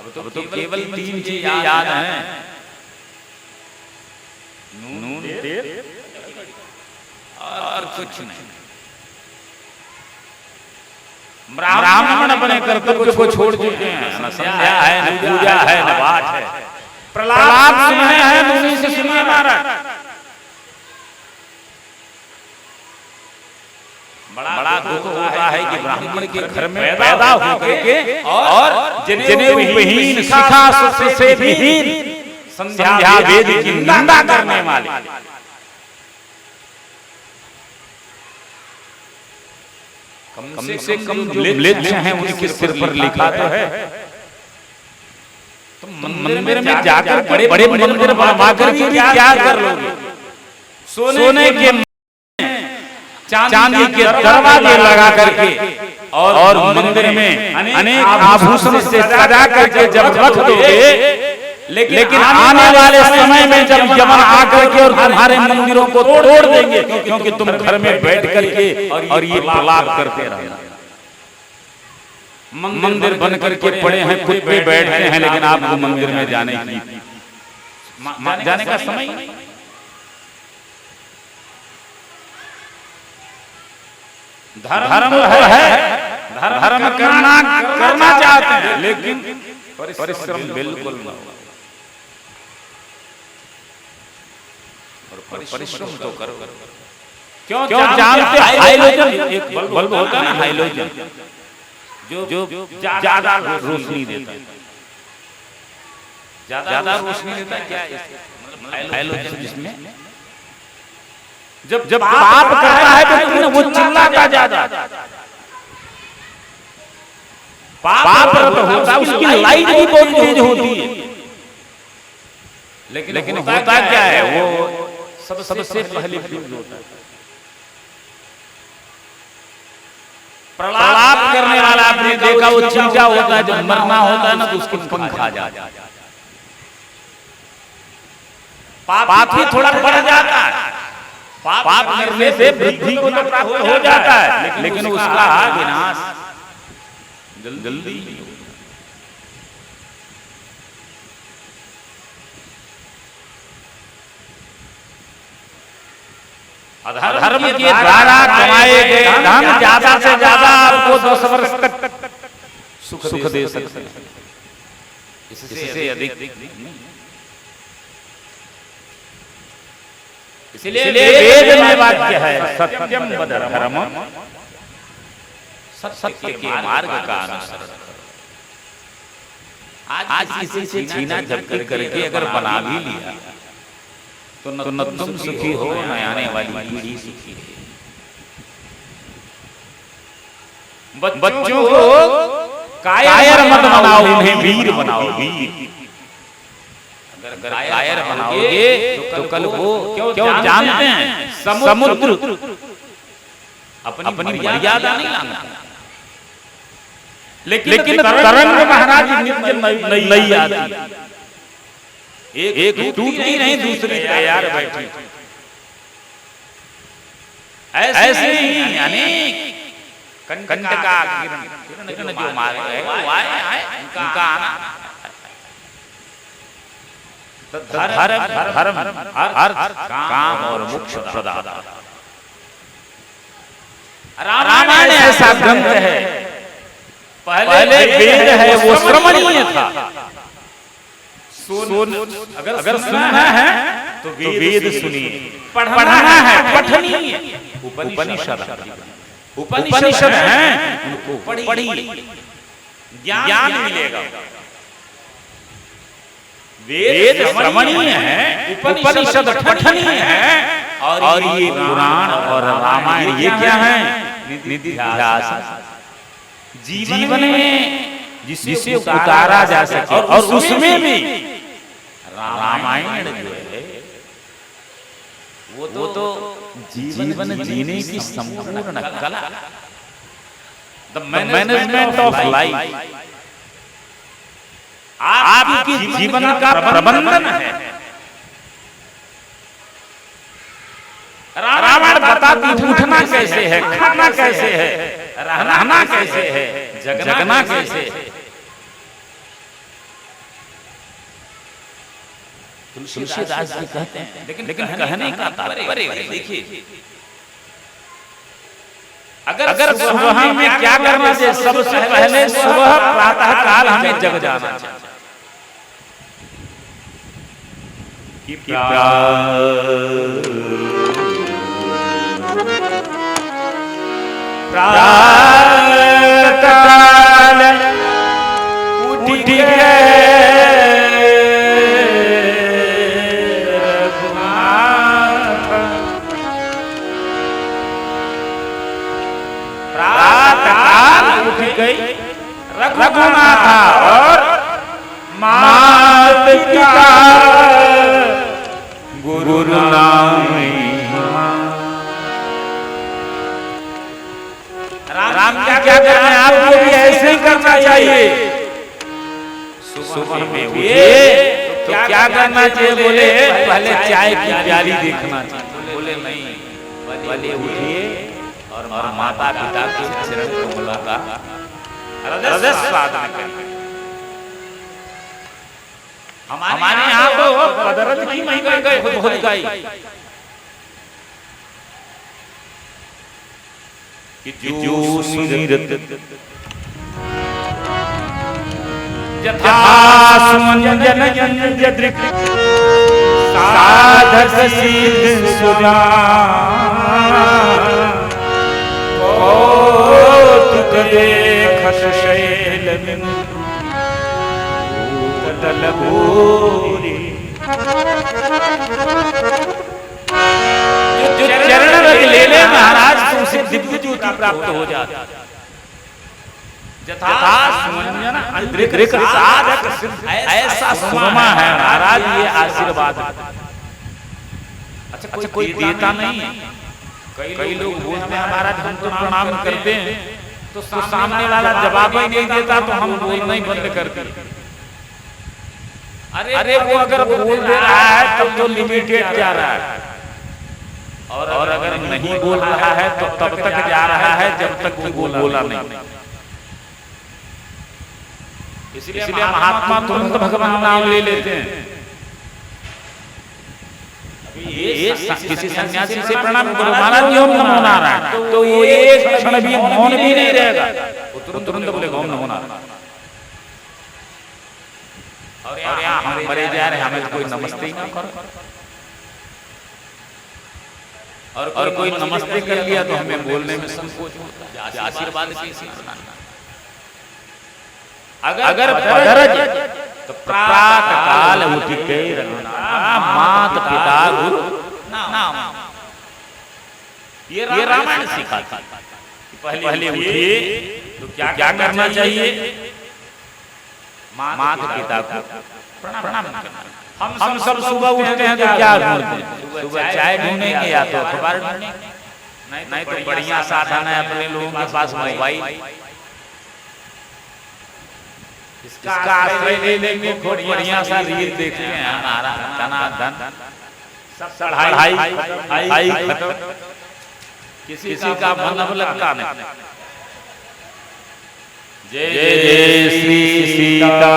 अब तो केवल 3 चीजें याद हैं, नून तेल और कुछ नहीं। ब्राह्मण अपने कर्तव्य को छोड़ चुके हैं, न संध्या है, न पूजा है, न पाठ है। प्रहलाद सुने हैं, मुनि से सुनिए महाराज। बड़ा दुख होता है कि ब्राह्मण के घर में पैदा होकर के और जनेऊहीन, शिखा से विहीन, संध्या वेद की निंदा करने वाले, कम से कम जो म्लेच्छ हैं उनके सिर पर लिखा तो है। तो मंदिर में जाकर बड़े बड़े मंदिर बनवा कर क्या कर लोगे? सोने के चांदी के दरवाजे लगा करके और मंदिर में अनेक आभूषण से सजा करके जब रख दोगे, लेकिन आने वाले समय में जब यमन आकर के और तुम्हारे मंदिरों को तोड़ देंगे, क्योंकि तुम घर में बैठ करके और ये प्रलाप करते रहना। मंदिर बन करके पड़े हैं, खुद पे बैठते हैं, लेकिन आपको मंदिर में जाने का समय नहीं। धर्म है, धर्म करना चाहते हैं, लेकिन परिश्रम बिल्कुल न हो। परिश्रम तो करो। क्यों जानते? हाइलोजन एक बल्ब होता है ना, हाइलोजन जो ज्यादा रोशनी देता है, ज्यादा रोशनी देता है। क्या है हाइलोजन? जिसमें जब पाप करता है तो वो चिल्लाता ज्यादा, पाप होता है, उसकी लाइट भी बहुत तेज होती है, लेकिन होता क्या है, वो सबसे पहले फ्यूज होता है। प्रलाप करने वाला आपने देखा, वो चिंता होता है, जब मरना होता है ना तो उसके पंख आ जाता है, पाप ही थोड़ा बढ़ जाता है। पाप करने से वृद्धि को तो प्राप्त हो जाता है, लेकिन उसका विनाश जल्दी। धर्म के द्वारा कमाए गए धन ज्यादा से ज्यादा आपको 10 वर्ष तक सुख दे सकते हैं, इससे अधिक नहीं। इसलिए वेद में वाक्य है, सत्यम वद धर्मम, सत्य के मार्ग का अनुसरण। आज किसी से छीना झपटी करके अगर बना भी लिया तो न तुम सुखी हो, न आने वाली पीढ़ी सुखी है। बच्चों को कायर मत बनाओ, उन्हें वीर बनाओ, वीर। अगर कायर बनाओगे तो कल वो क्यों जानते हैं, समुद्र अपनी मर्यादा नहीं लाना, लेकिन तरंग महाराज नित्य नई आती, एक टूटती नहीं, दूसरी तैयार बैठी। ऐसे ही अनेक कंटका किरण जो मारे गए वो आए उनका आना धर्म अर्थ काम और मोक्ष प्रदाता। रामायण ऐसा ग्रंथ है, पहले वेद है वो श्रवणीय था। अगर सुनना है तो वेद सुनिए, पढ़ना है पठनीय। उपनिषद हैं उनको पढ़िए, ज्ञान मिलेगा। वेद श्रवणीय है, उपनिषद पठनीय है, और ये पुराण और रामायण ये क्या है? निधिध्यास, जीवन में जिसे उतारा जा सके। और उसमें भी रामायण जो है वो तो जीवन जीने की संपूर्ण कला, द मैनेजमेंट ऑफ लाइफ, आपकी जीवन का प्रबंधन है। रामायण बताती उठना कैसे है, खाना कैसे है, रहना कैसे है, जगना कैसे है। तुलसीदास जी कहते हैं, लेकिन कहने का तात्पर्य देखिए, अगर सुबह में क्या करना चाहिए? सबसे पहले सुबह प्रातः काल हमें जग जाना चाहिए। प्रातः काल उठ गए रघुनाथ और मात पिता गुरु नामी। राम क्या करना है? आपको भी ऐसे ही करना चाहिए। सुबह में उठिए तो क्या करना चाहिए? बोले पहले चाय की प्याली देखना चाहिए। बोले नहीं, पहले उठिए और माता पिता के चरण कमलों का हृदय साधन करें। हमारे यहाँ तो पदरथ की महिमा बहुत गाई कि जो सुमिरत यथा सुमंजन यदृक् साधक सिद्ध सुजान कौतुक देखत शैल बिनु तल भूरि। जो चरण रज ले ले महाराज तो उसे दिव्य ज्योति प्राप्त हो जाती। यथा सुमंजन यदृक् साधक सिद्ध, ऐसा सुरमा है महाराज ये आशीर्वाद। अच्छा कोई देता नहीं है। कई लोग बोलते हैं महाराज हम तो प्रणाम करते हैं, तो सामने वाला जवाब ही नहीं देता तो हम बोलना ही बंद कर देते। अरे वो अगर बोल दे रहा है तब तो लिमिटेड जा रहा है, और अगर नहीं बोल रहा है तो तब तक जा रहा है जब तक वो बोला नहीं। इसलिए महात्मा तुरंत भगवान नाम ले लेते हैं। ये किसी सन्यासी से प्रणाम करो महाराज जी ओम नमो नारायण, तो वो एक क्षण भी मौन भी नहीं रहेगा, वो तुरंत बोलेगा ओम नमो नारायण। और यहाँ हम मरे जा रहे हैं, हमें कोई नमस्ते ही ना करो, और कोई नमस्ते कर लिया तो हमें बोलने में संकोच होता है। आशीर्वाद कैसे सुनाना? अगर पदरज तो प्रातः काल उठ के मात पिता गुरु नाम। ये रामायण सिखाता है। पहले उठिए तो क्या करना चाहिए? माता पिता को प्रणाम करना। हम सब सुबह उठते हैं तो क्या ढूंढते हैं? सुबह चाय ढूंढेंगे या तो अखबार ढूंढेंगे, नहीं तो बढ़िया साधन है अपने लोगों के पास मोबाइल, इसका आश्रय ले लेंगे, खूब बढ़िया सा रील देखते हैं, हमारा धनाधन सब पढ़ाई खत्म, किसी का मन लगता नहीं। जय जय श्री सीता।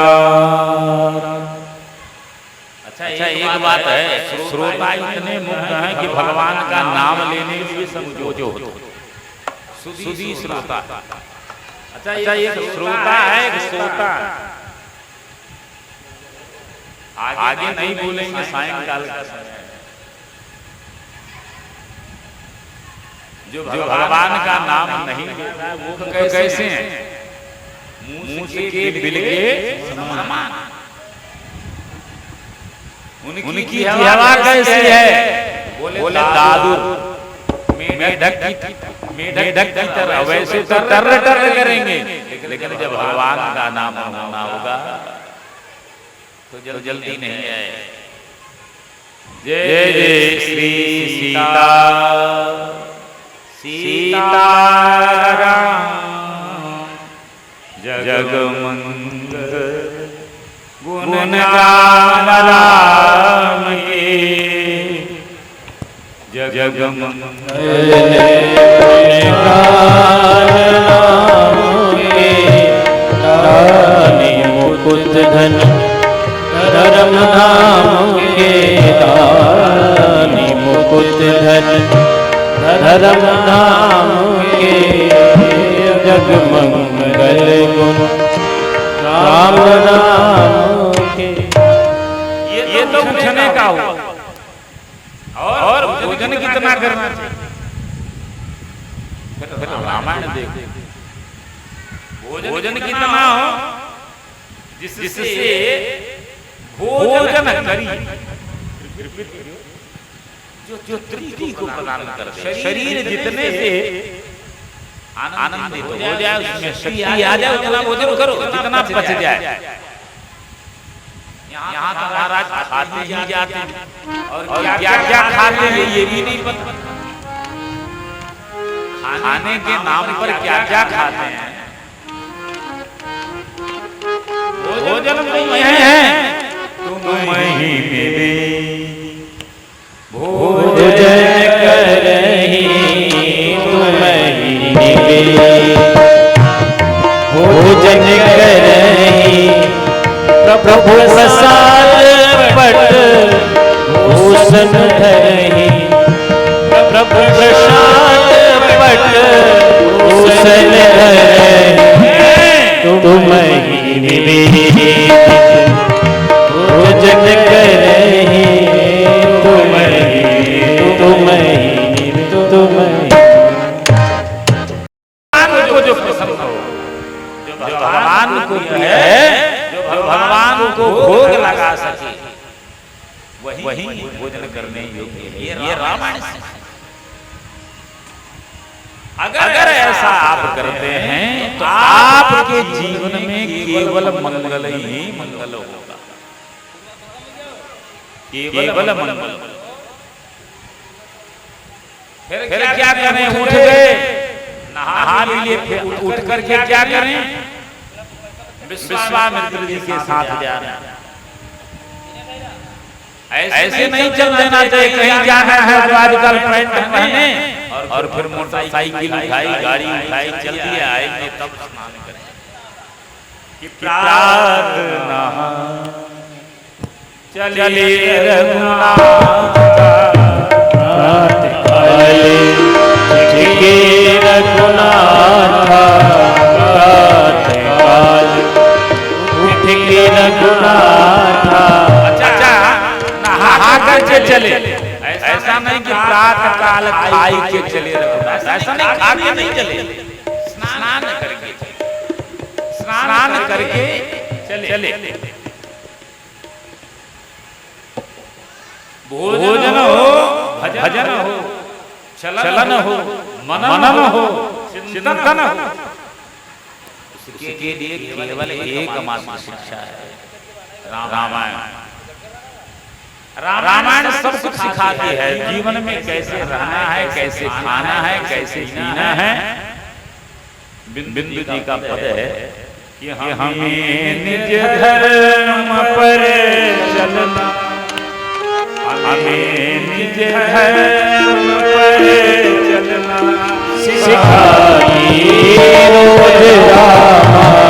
अच्छा एक बात है, श्रोता इतने मुग्ध हैं कि भगवान का नाम लेने के लिए संकोच होता है। सुधी श्रोता। अच्छा एक श्रोता है, एक श्रोता। आगे नहीं बोलेंगे, सायंकाल का समय जो भगवान का नाम नहीं लेता वो कैसे हैं? मूसे के बिल के समान। उनकी हवा कैसी है? बोले दादू मेढक की तरह। वैसे तो टर टर करेंगे, लेकिन जब भगवान का नाम होना होगा तो जल्दी नहीं है। जय जय श्री सीता सीताराम जगमंगल गुण गान राम के। जगमंगल रानी मुकुट धन धर्म धाम के। रानी मुकुट धन धर्म धाम के। जगमंगल गुण राम नाम के। ये तो पूछने का हुआ। और भोजन कितना करना चाहिए? फिर रामायण देखो, भोजन कितना हो जिससे भोजन करी जो तृप्ति को प्रदान कर। शरीर जितने से आनंदित हो जाए, उसमें शक्ति आ जाए, उतना भोजन करो जितना पच जाए। यहाँ तो महाराज खाते ही जाते हैं, और क्या क्या खाते हैं ये भी नहीं पता। खाने के नाम पर क्या क्या खाते हैं। भोजन तुम है, तुम ही मिले भोजन करही तुम ही मिले। भोजन करही प्रभु प्रसाद पट भूषण धरही। प्रभु प्रसाद पट भूषण धरही तुम ही निवेदित। भोजन करही तुम ही जो पसंद हो, जो भगवान को है, जो भगवान को भोग लगा सके, वही भोजन करने योग्य है। ये रामायण से। अगर ऐसा आप करते हैं तो आपके जीवन में केवल मंगल ही मंगल होगा। केवल मंगल। फिर क्या करें? उठ गए, नहा लिए, फिर उठ करके क्या करें? विश्वामित्र जी के साथ जाना। ऐसे नहीं चल देना चाहिए। कहीं जाना है तो आजकल पैंट पहने और फिर मोटरसाइकिल उठाई, गाड़ी उठाई, चल दिए, आएंगे तब स्नान करें। कि प्रार्थना चलिए रघुनाथ रघुनाथ रघुनाथ। अच्छा नहा कर चले। ऐसा नहीं कि प्रातः काल खाई के चले रघुनाथ। ऐसा नहीं, खा के नहीं चले, स्नान करके चले। स्नान करके चले। भोजन हो, भजन हो, चलन हो, मनन हो, चिंतन हो, उसके लिए केवल एकमात्र शिक्षा है रामायण। रामायण सब कुछ सिखाती है। जीवन में कैसे रहना है, कैसे खाना है, कैसे जीना है। बिंदु जी का पद है कि हमें निज धर्म पर चलना, हमें निज धर्म पर चलना सिखाई रोज रामा।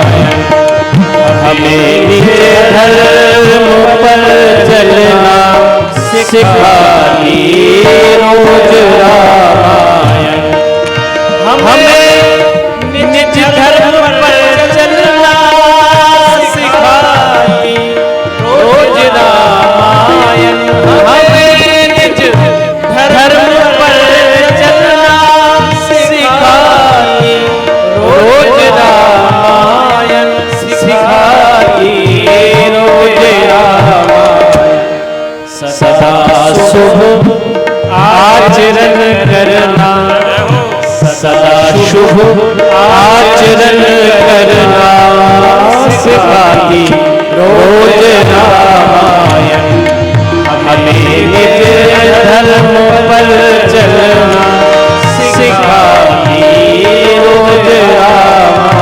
सिखाती रोज रामायण। हमें निज धर्म पर चलना सिखाती रोज रामायण। हमें निज धर्म पर चलना सिखाती रोज रामायण। सिखाती रोज रामायण। सदा शुभ आचरण करना, सदा शुभ आचरण करना सिखाती रोज रामायण। हमें निज धर्म पर चलना सिखाती रोज रामायण।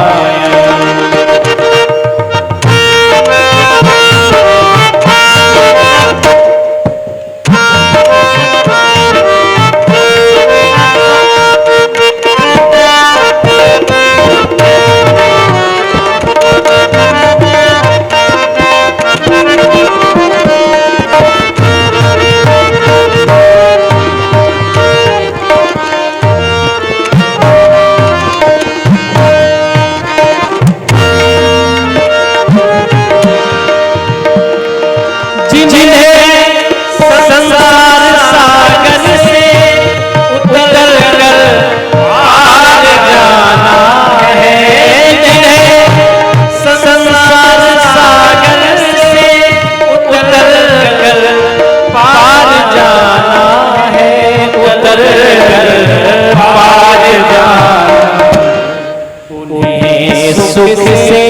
सुख से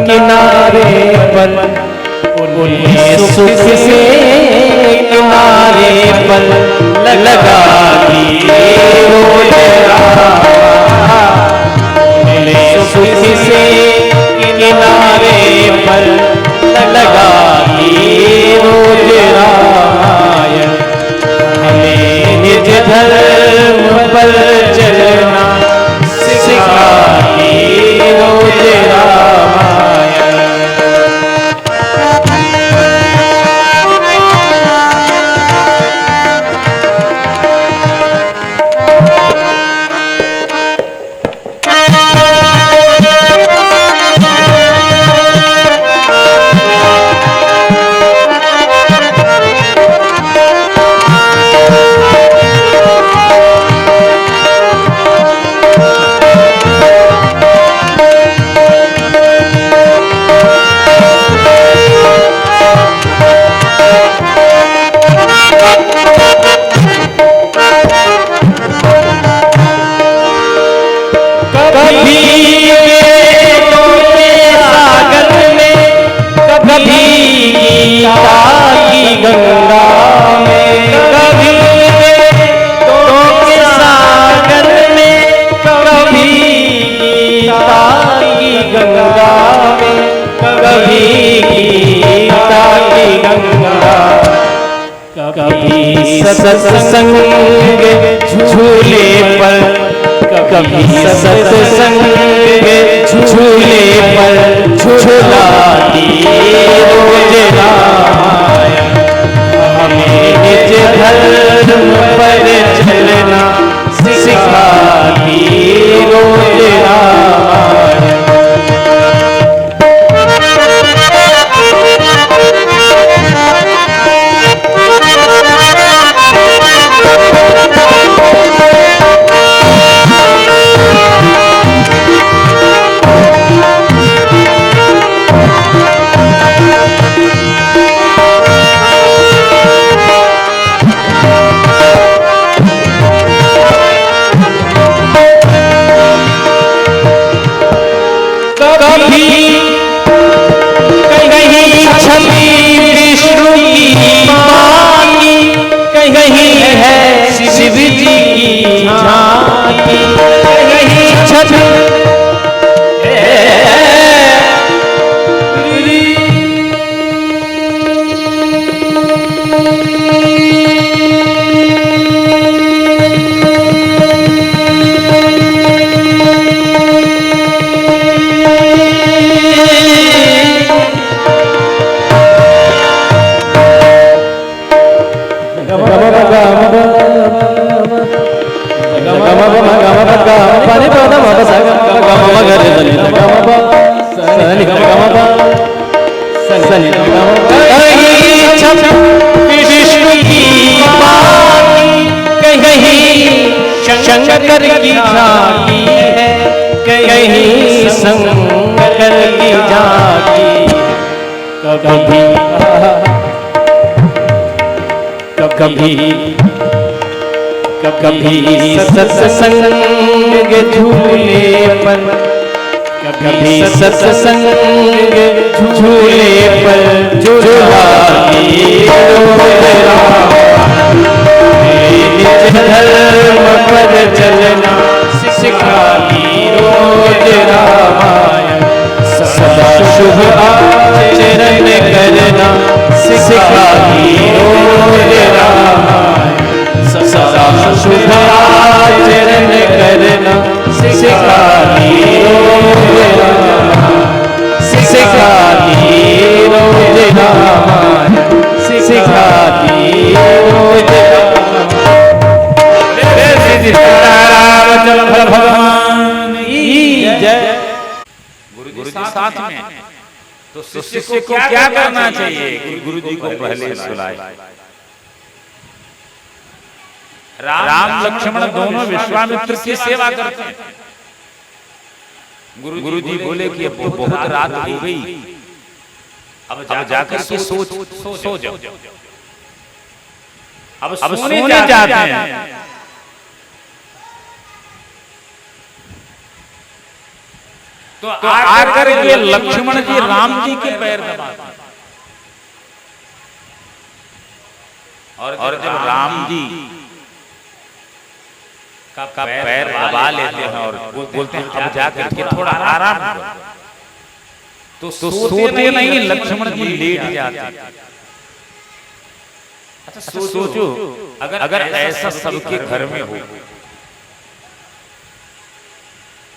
किनारे पर, उन्हें सुख से किनारे पर लगा दिए रोज रामायण। सुख से किनारे पर लगा दिए रोज रामायण। हमें निज धर्म पर चलना सिखाती रोज रामायण। गंगा में कभी तो के सागर में, कभी गीता की गंगा में, कभी गीता की गंगा। कभी सत्संग झूले पर, कभी सत्संग झूले पर झूलाती रोज रामायण। हमें निज धर्म पर चलना सिखाती रोज रामायण। शिव जी की झांकी कहीं छत विष्णु की कहीं शंकर की झांकी है, कहीं शंकर की झांकी। कभी सत्संग झूले पर, कभी सत्संग झूले पर झूलाती निज धर्म पर चलना सिखाती रोज रामायण, सदा शुभ आचरण करना सिखाती रोज रामायण, सदा शुभ आचरण करना सिखाती रोज रामायण, सिखाती रोज रामायण, सिखाती रोज भगवान की जय। गुरु जी साथ में तो शिष्य को क्या करना चाहिए कि गुरु जी को पहले सुलाए। राम लक्ष्मण दोनों विश्वामित्र की सेवा करते हैं। गुरु जी बोले कि अब बहुत रात हो गई, अब जाकर के सो जाओ। अब सोने जाते हैं। तो आकर के लक्ष्मण जी राम जी के पैर दबाते हैं। और जब राम जी का पैर दबा लेते हैं और बोलते हैं अब जाकर के थोड़ा आराम करो, तो सोते नहीं, लक्ष्मण जी लेट जाते हैं। अच्छा सोचो अगर ऐसा सबके घर में हो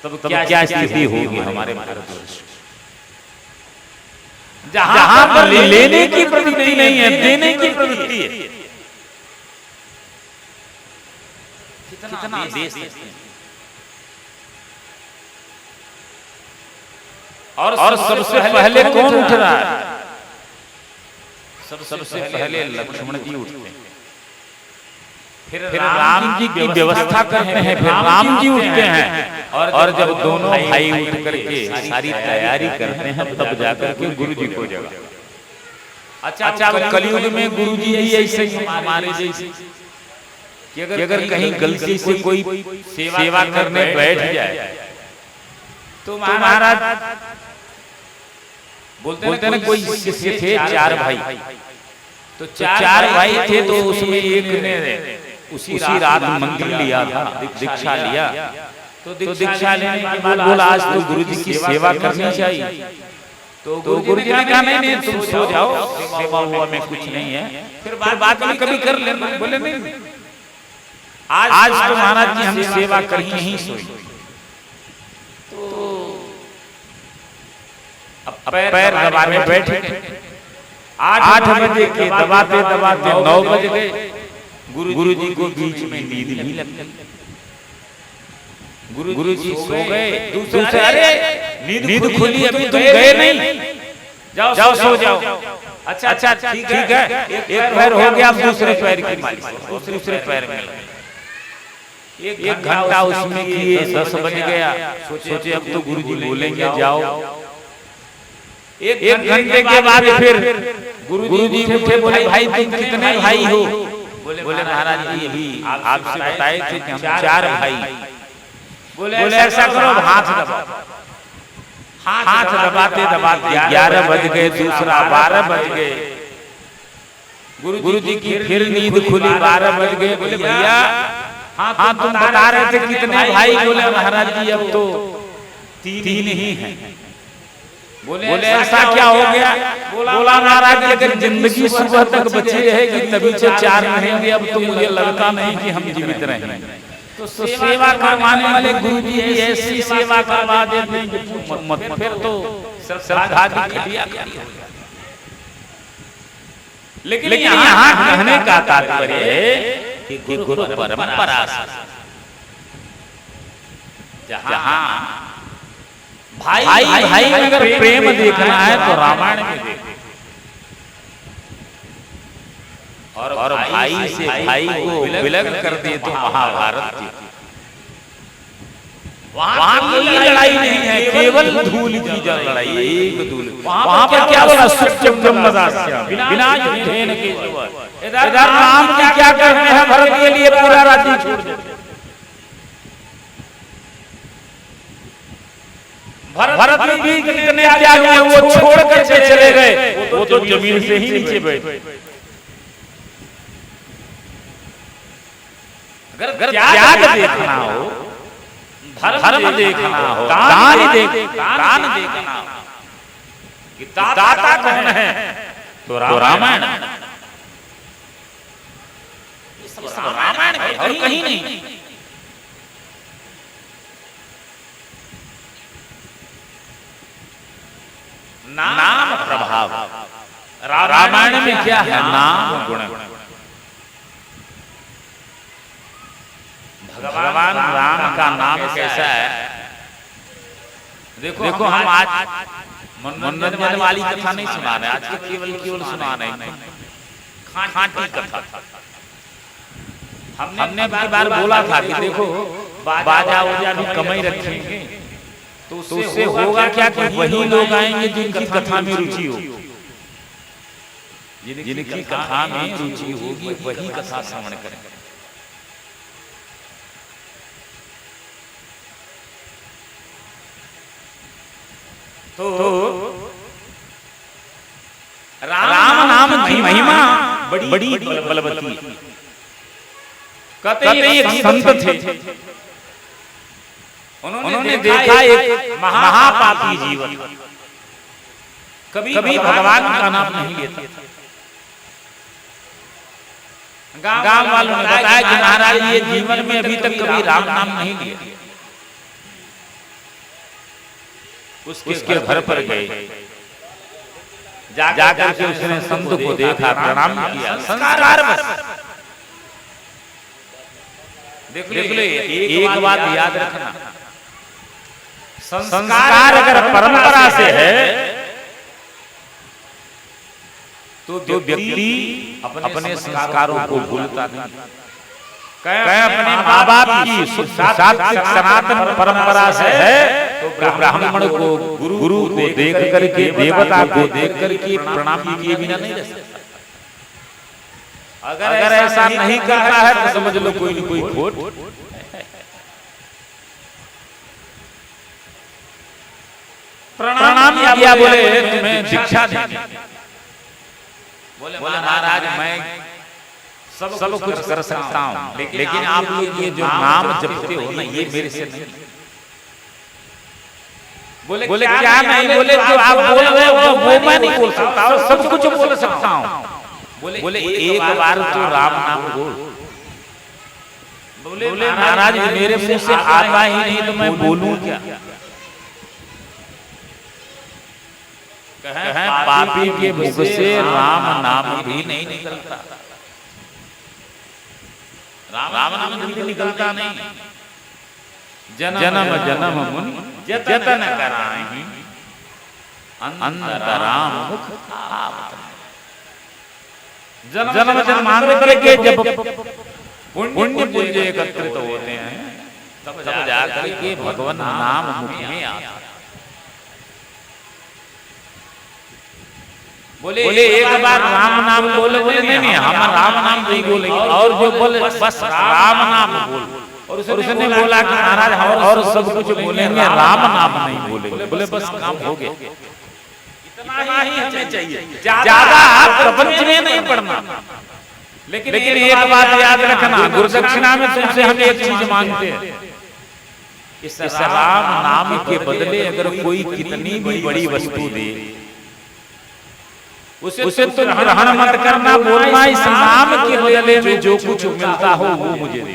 तब क्या स्थिति होगी हमारे भारतवर्ष। जहां पर लेने की प्रवृत्ति नहीं है, देने की प्रवृत्ति है। कितना दे सकते हैं। और सबसे पहले कौन उठ रहा है? सबसे पहले लक्ष्मण जी उठते हैं, फिर राम जी की व्यवस्था करते हैं, फिर राम जी उठते हैं। और जब दोनों भाई उठ करके सारी तैयारी करते हैं तब जाकर के गुरु जी को जगा। अच्छा कलयुग में गुरु जी ऐसे हमारे जैसे कि अगर कहीं गलती से कोई सेवा करने बैठ जाए तो महाराज बोलते हैं कोई शिष्य थे 4 भाई, तो 4 भाई थे, तो उसमें एक ने उसी रात मंदिर लिया था, दीक्षा लिया। तो दीक्षा लेने के बाद बोला आज तो गुरु जी की सेवा करनी चाहिए। तो गुरु जी ने कहा नहीं तुम सो जाओ, सेवा हुआ में कुछ नहीं है, फिर बाद में कभी कर लेना। बोले नहीं, आज तो महाराज जी हम सेवा करके ही सोए। तो अब पैर दबाने बैठे, 8 बजे के दबाते 9 बज गए। गुरु जी को बीच में नींद नहीं लगती। गुरु जी सो गए, दूसरे अरे नींद खुली अभी तुम गए नहीं, जाओ सो जाओ। अच्छा ठीक है, एक पैर हो गया, अब दूसरे पैर की मालिश, दूसरे पैर में 1 घंटा उसमें किए, 10 बज गया। सोचे अब तो गुरु जी बोलेंगे जाओ। 1 घंटे के बाद फिर गुरु जी उठे, बोले भाई तुम कितने भाई हो? बोले महाराज जी अभी आपसे बताए थे कि हम 4 भाई। बोले ऐसा करो हाथ दबाओ। हाथ दबाते 11 बज गए, दूसरा 12 बज गए। गुरु जी की फिर नींद खुली, 12 बज गए। बोले भैया हाँ तुम बता रहे थे कितने भाई? बोले महाराज जी अब तो 3 ही हैं। बोले ऐसा क्या हो गया? बोला महाराज जी अगर जिंदगी सुबह तक बची रहेगी तभी तो 4 रहेंगे, अब तो मुझे लगता नहीं कि हम जीवित रहेंगे। तो सेवा करवाने वाले गुरु जी ऐसी सेवा करवा देते हैं कि मत फिर तो श्रद्धा की घटिया। लेकिन यहाँ कहने का तात्पर्य है कि गुरु परंपरा जहाँ भाई भाई में अगर प्रेम देखना है तो रामायण में देखो, और भाई से भाई को विलग कर दे तो महाभारत थी। वहां कोई लड़ाई नहीं है, केवल धूल की लड़ाई, एक धूल। वहां पर क्या बोला, सत्यम ब्रह्मदास्य बिना युद्धेन केशव। इधर राम जी क्या कर रहे हैं, भरत के लिए पूरा राज्य छोड़ देते। भरत भी कितने त्यागी हैं, वो छोड़ कर चले गए, वो तो जमीन से ही नीचे बैठे। अगर त्याग देखना हो, धर्म देखना हो, दान देखना हो कि दाता कौन है, तो रामायण रामायण और कहीं नहीं। नाम प्रभाव रामायण में क्या है, नाम गुण। भगवान राम का नाम कैसा है, देखो हम आज मनोरंजन वाली कथा नहीं सुना रहे, आज के केवल सुना रहे हैं खांटी कथा। हमने बार बोला था कि देखो बाजा वजा भी कम ही रखेंगे तो उससे होगा क्या कि वही लोग आएंगे जिनकी कथा में रुचि हो, जिनकी कथा में रुचि होगी वही कथा श्रवण करेंगे। तो राम नाम की महिमा बड़ी बलवती। कहते एक संत थे, उन्होंने देखा एक महापापी जीवन, कभी भगवान का नाम नहीं लेता। गांव वालों ने बताया कि महाराज ये जीवन में अभी तक कभी राम नाम नहीं लिया। उसके घर पर गए, जाकर के उसने संत को देखा, प्रणाम किया, संस्कार बस। देख ले, एक बात याद रखना, संस्कार अगर परंपरा से है तो व्यक्ति अपने संस्कारों को भूलता नहीं। अपने माँ बाप की सनातन परंपरा से है तो ब्राह्मण को गुरु को देख करके, देवता को देख करके प्रणाम किए बिना नहीं रह सकता। अगर ऐसा नहीं करता है तो समझ लो कोई न कोई खोट। प्रणाम किया, बोले तुम्हें शिक्षा देंगे। बोले महाराज मैं सब कुछ कर सकता हूँ, लेकिन आप लोग ये जो नाम जपते हो ना, ये मेरे से नहीं। बोले क्या नहीं, बोले जो आप बोल रहे हो वो मैं नहीं बोल सकता, और सब कुछ बोल सकता हूँ। बोले एक बार तो राम नाम बोल। बोले महाराज मेरे मुंह से आता ही नहीं तो मैं बोलूं क्या। कहें पापी के मुख से राम नाम भी नहीं निकलता, राम नाम जल्दी निकलता नहीं। जन्म जन्म मुनि जतन कराहि अंतराम मुख आवत। जन्म जन्मांतर के जब पुण्य पुण्य एकत्रित होते हैं तब जाकर के भगवान नाम मुख में आता। बोले एक बार राम नाम बोले, बोले नहीं हम राम नाम नहीं बोलेंगे, और जो बोले बस राम नाम बोल। और उसने बोला कि महाराज हम और सब कुछ बोलेंगे, राम नाम नहीं बोलेंगे। बोले बस काम हो गया, इतना ही हमें चाहिए, ज्यादा प्रपंच में नहीं पढ़ना। लेकिन एक बात याद रखना, गुरुदक्षिणा में तुमसे हम एक चीज मांगते हैं, इस राम नाम के बदले अगर कोई कितनी भी बड़ी वस्तु दे उसे तुम ग्रहण मत करना, बोलना इस नाम के बदले में जो कुछ मिलता हो वो मुझे दे।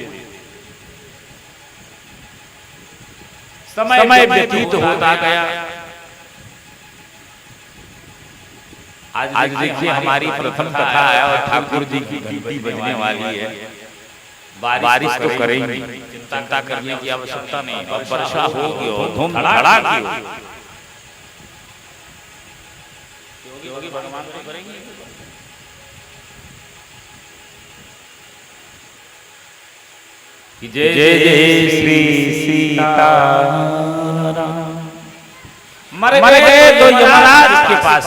समय व्यतीत होता गया। आज देखिए हमारी प्रथम कथा है और ठाकुर जी की घंटी बजने वाली है। बारिश तो करेंगी, चिंता करने की आवश्यकता नहीं। और वर्षा होगी और धूम धड़ाकी होगी, योगी भगवान तो करेंगे। जय जय जय श्री सीताराम। मर गए तो यमराज के पास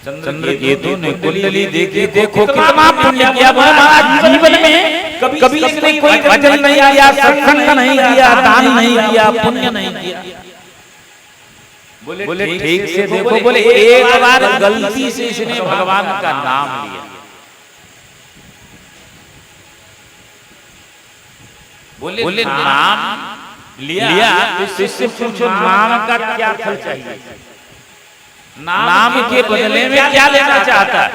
चंद्र केतु ने कुंडली देखी, देखो कितना पुण्य किया महाराज जीवन में, कभी इसने कोई भजन नहीं किया, सत्संग नहीं किया, दान नहीं किया, पुण्य नहीं किया। बोले ठीक से देखो, बोले एक बार गलती से इसने भगवान का नाम लिया। बोले नाम लिया तो शिष्य पूछो नाम का क्या फल चाहिए, नाम के बदले में क्या लेना चाहता है?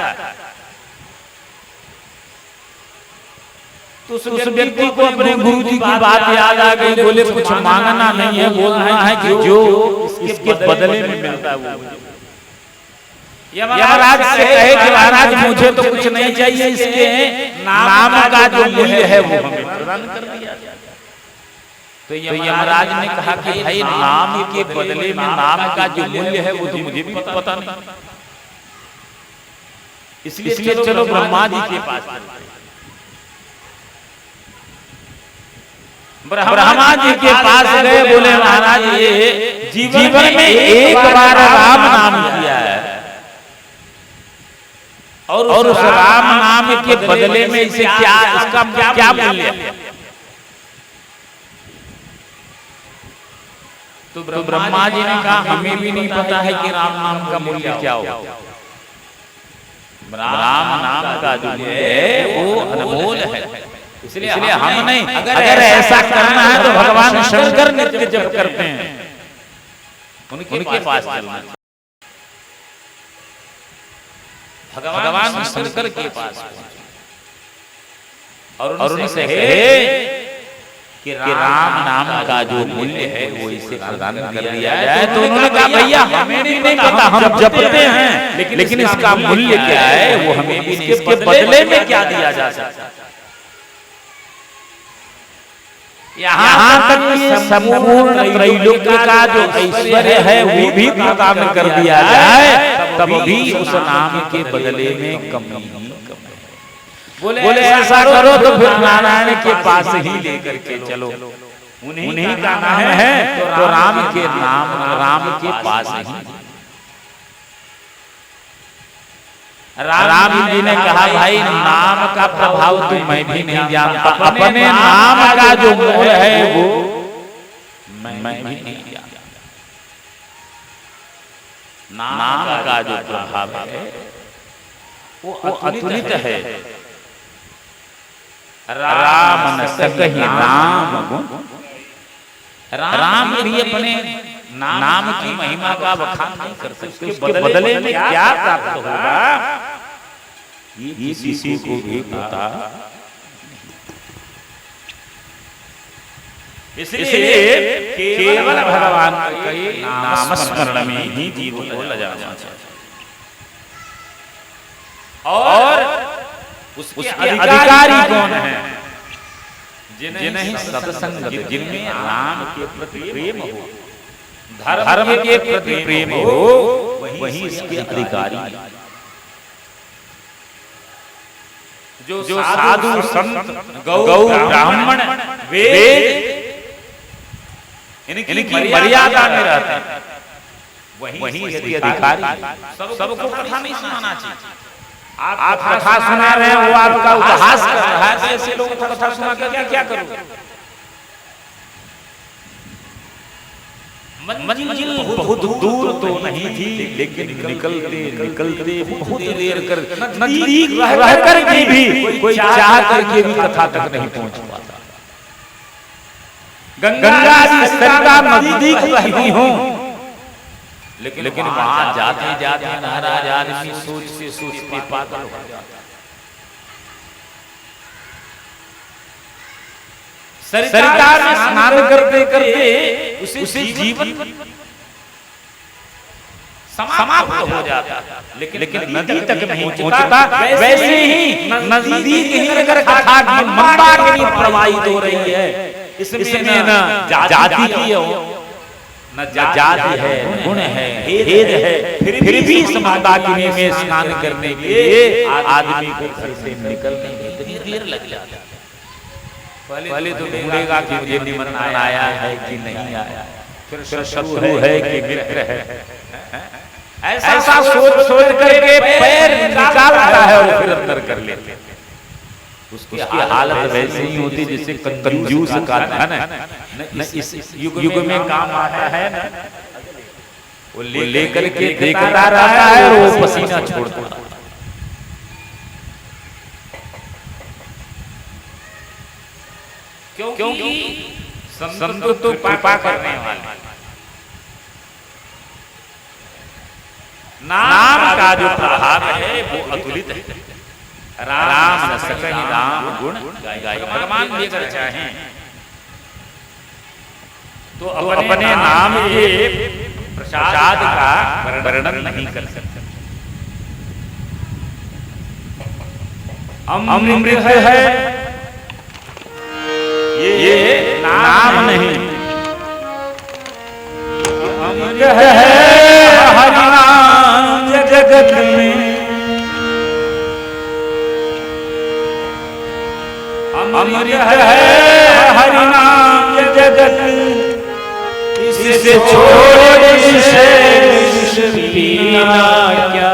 तो उस व्यक्ति को अपने गुरु जी की बात याद आ गई। बोले कुछ मांगना नहीं है, बोलना है कि जो इसके बदले में मिलता है वो। यमराज से कहे कि महाराज मुझे तो कुछ नहीं चाहिए, इसके नाम का जो मूल्य है वो हमें प्रदान कर दिया जाए। तो यमराज ने कहा कि भाई नाम के बदले में नाम का जो मूल्य है वो तो मुझे भी पता नहीं, इसलिए चलो ब्रह्मा जी के पास। ब्रह्मा जी के पास गए, बोले महाराज ये जीवन में एक बार राम नाम किया है और उस राम नाम के बदले में इसे क्या, इसका क्या मूल्य है? तो ब्रह्मा जी ने कहा हमें भी नहीं पता है कि राम नाम का मूल्य क्या हो। राम नाम का जो मूल्य है वो अनमोल है, इसलिए हम नहीं, अगर ऐसा करना है तो भगवान शंकर नित्य जप करते हैं, उनके पास चलना। भगवान शंकर के पास और उनसे कहे कि राम नाम का जो मूल्य है वो इसे प्रदान कर दिया जाए। तो उन्होंने कहा भैया हमें भी नहीं पता, हम जपते हैं लेकिन इसका मूल्य क्या है वो हमें भी नहीं, इसके बदले में क्या दिया जा सकता है। यहाँ तक कि संपूर्ण त्रैलोक्य का जो ऐश्वर्य है वो भी प्रदान कर दिया जाए, तब भी उस नाम के बदले में कमी ही कम है। बोले ऐसा करो तो फिर नारायण के पास ही लेकर के चलो, उन्हीं का नाम है तो राम के पास ही। राम जी ने कहा भाई नाम का प्रभाव तो मैं भी नहीं जानता, अपने नाम का जो मूल्य है वो मैं भी नहीं जानता। नाम का जो प्रभाव है वो अतुलित है। राम न सकहि नाम गुण, राम भी अपने नाम की महिमा का बखान नहीं कर सकते, उसके बदले में क्या प्राप्त होगा ये किसी को भी पता। इसलिए केवल भगवान के नाम स्मरण में ही जीवन को ले जाना चाहिए और उसके अधिकारी कौन है? जिन्हें सत्संग, जिनमें राम के प्रति प्रेम हो, धर्म के प्रति प्रेम हो, वही इसके अधिकारी। जो साधु संत गौ ब्राह्मण वेद इनकी मर्यादा में रहते हैं वही इसके अधिकारी। सबको कथा नहीं सुनाना चाहिए। आप कथा सुना रहे हैं, वो आपका उपहास कर रहा है, ऐसे लोगों को कथा सुना कर क्या करोगे? मंजिल बहुत दूर तो नहीं थी, लेकिन निकलते निकलते बहुत देर कर नजदीक रह कर के भी कोई चाह करके भी कथा तक नहीं पहुंच पाता। गंगा जी सरिता नजदीक रही हो, लेकिन वहां जाते जाते महाराज आदमी सोचते सोचते पागल हो जाता। सरिता में स्नान करते करते उसे जीवन समाप्त हो जाता, लेकिन नदी तक नहीं पहुंचता। वैसे ही नजदीक ही अगर कथा की मंदाकिनी प्रवाहित हो रही है, इसमें न जाति की हो, न जाति है, न गुण है, भेद है, फिर भी इस मंदाकिनी में स्नान करने के लिए आदमी को घर से निकलने में इतनी देर लग जाती है। पहले तो ढूंढेगा कि मुझे निमंत्रण आया है कि नहीं आया, फिर शत्रु है कि मित्र है, ऐसा सोच सोच करके पैर निकालता है और फिर अंदर कर लेते हैं। उसकी हालत वैसे ही होती जैसे कंजूस का धन न इस युग में काम आता है ना, वो लेकर के देखता रहता है और वो पसीना छोड़ता है। क्योंकि संत तो कृपा करने वाले, नाम का जो प्रभाव है वो अतुलित है। राम न सकहि राम गुण गाय। भगवान भी अगर चाहें तो अपने नाम के प्रसाद का वर्णन नहीं कर सकते। अमृत है ये नाम नहीं, अमृत है हरि नाम जगत में। अमृत है हरि नाम जगत, इसे छोड़ विष पीना क्या।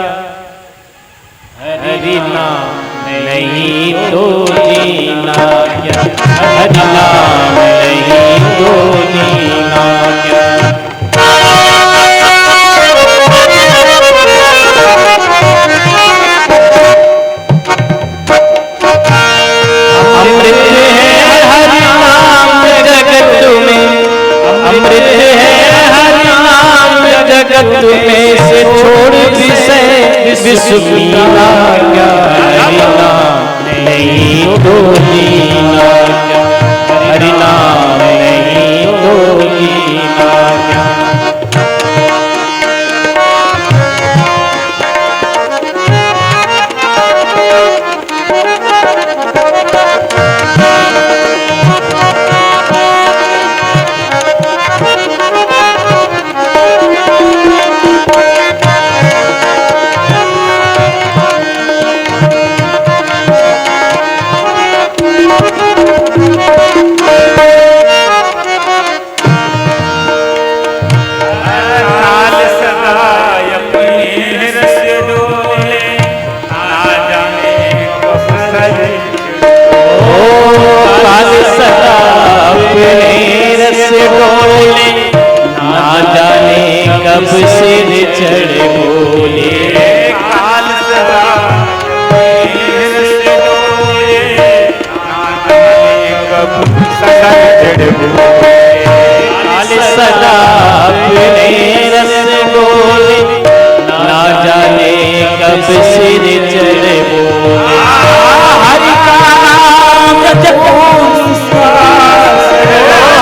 हरि नाम नहीं तो जीना क्या, हरि नाम नहीं तो जीना क्या। अमृत है हरि नाम जगत में, अमृत है हरि नाम जगत में, से छोड़ विषय विष पीना क्या। हरि नाम नहीं तो जीना क्या, हरि नाम नहीं तो जीना क्या। कब सिर चढ़ बोले, काल सदा कब चढ़ बोले। काल सदा अपने रस बोले, ना जाने कब सिर चढ़ बोले। हरि का नाम जपो निस्वास,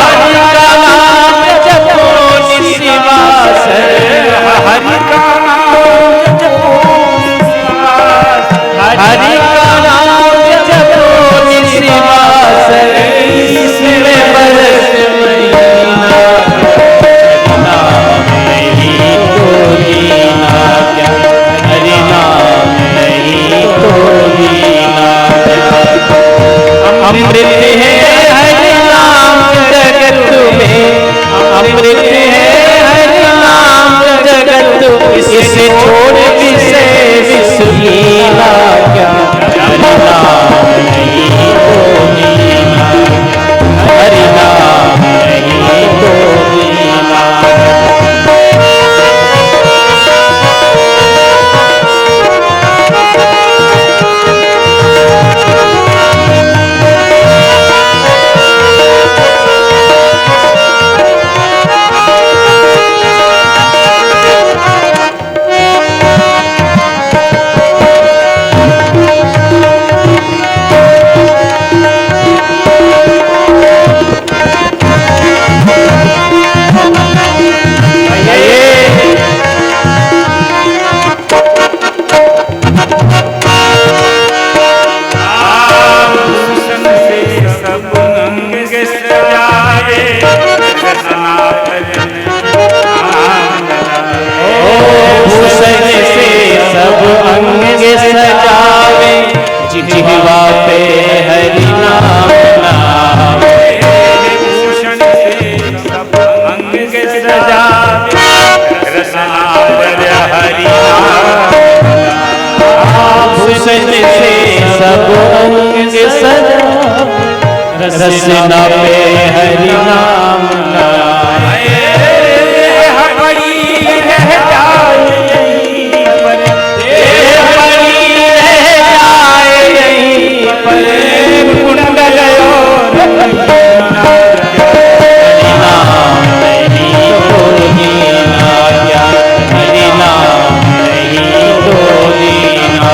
हरि का नाम जपो निस्वास, हरि का नाम जपो निस्वास, हरि का नाम जपो निस्वास। इसमें बरस महीना, नाम नहीं तो जीना क्या, हरि नाम नहीं हरि नाम भूषण से सब अंग सजा रसना पे हरि नाम लाए बड़ी रह जाए यहीं पर, बड़ी रह जाए यहीं पर कुंडल और हरि नाम नहीं तो दीना क्या हरि नाम नहीं तो दीना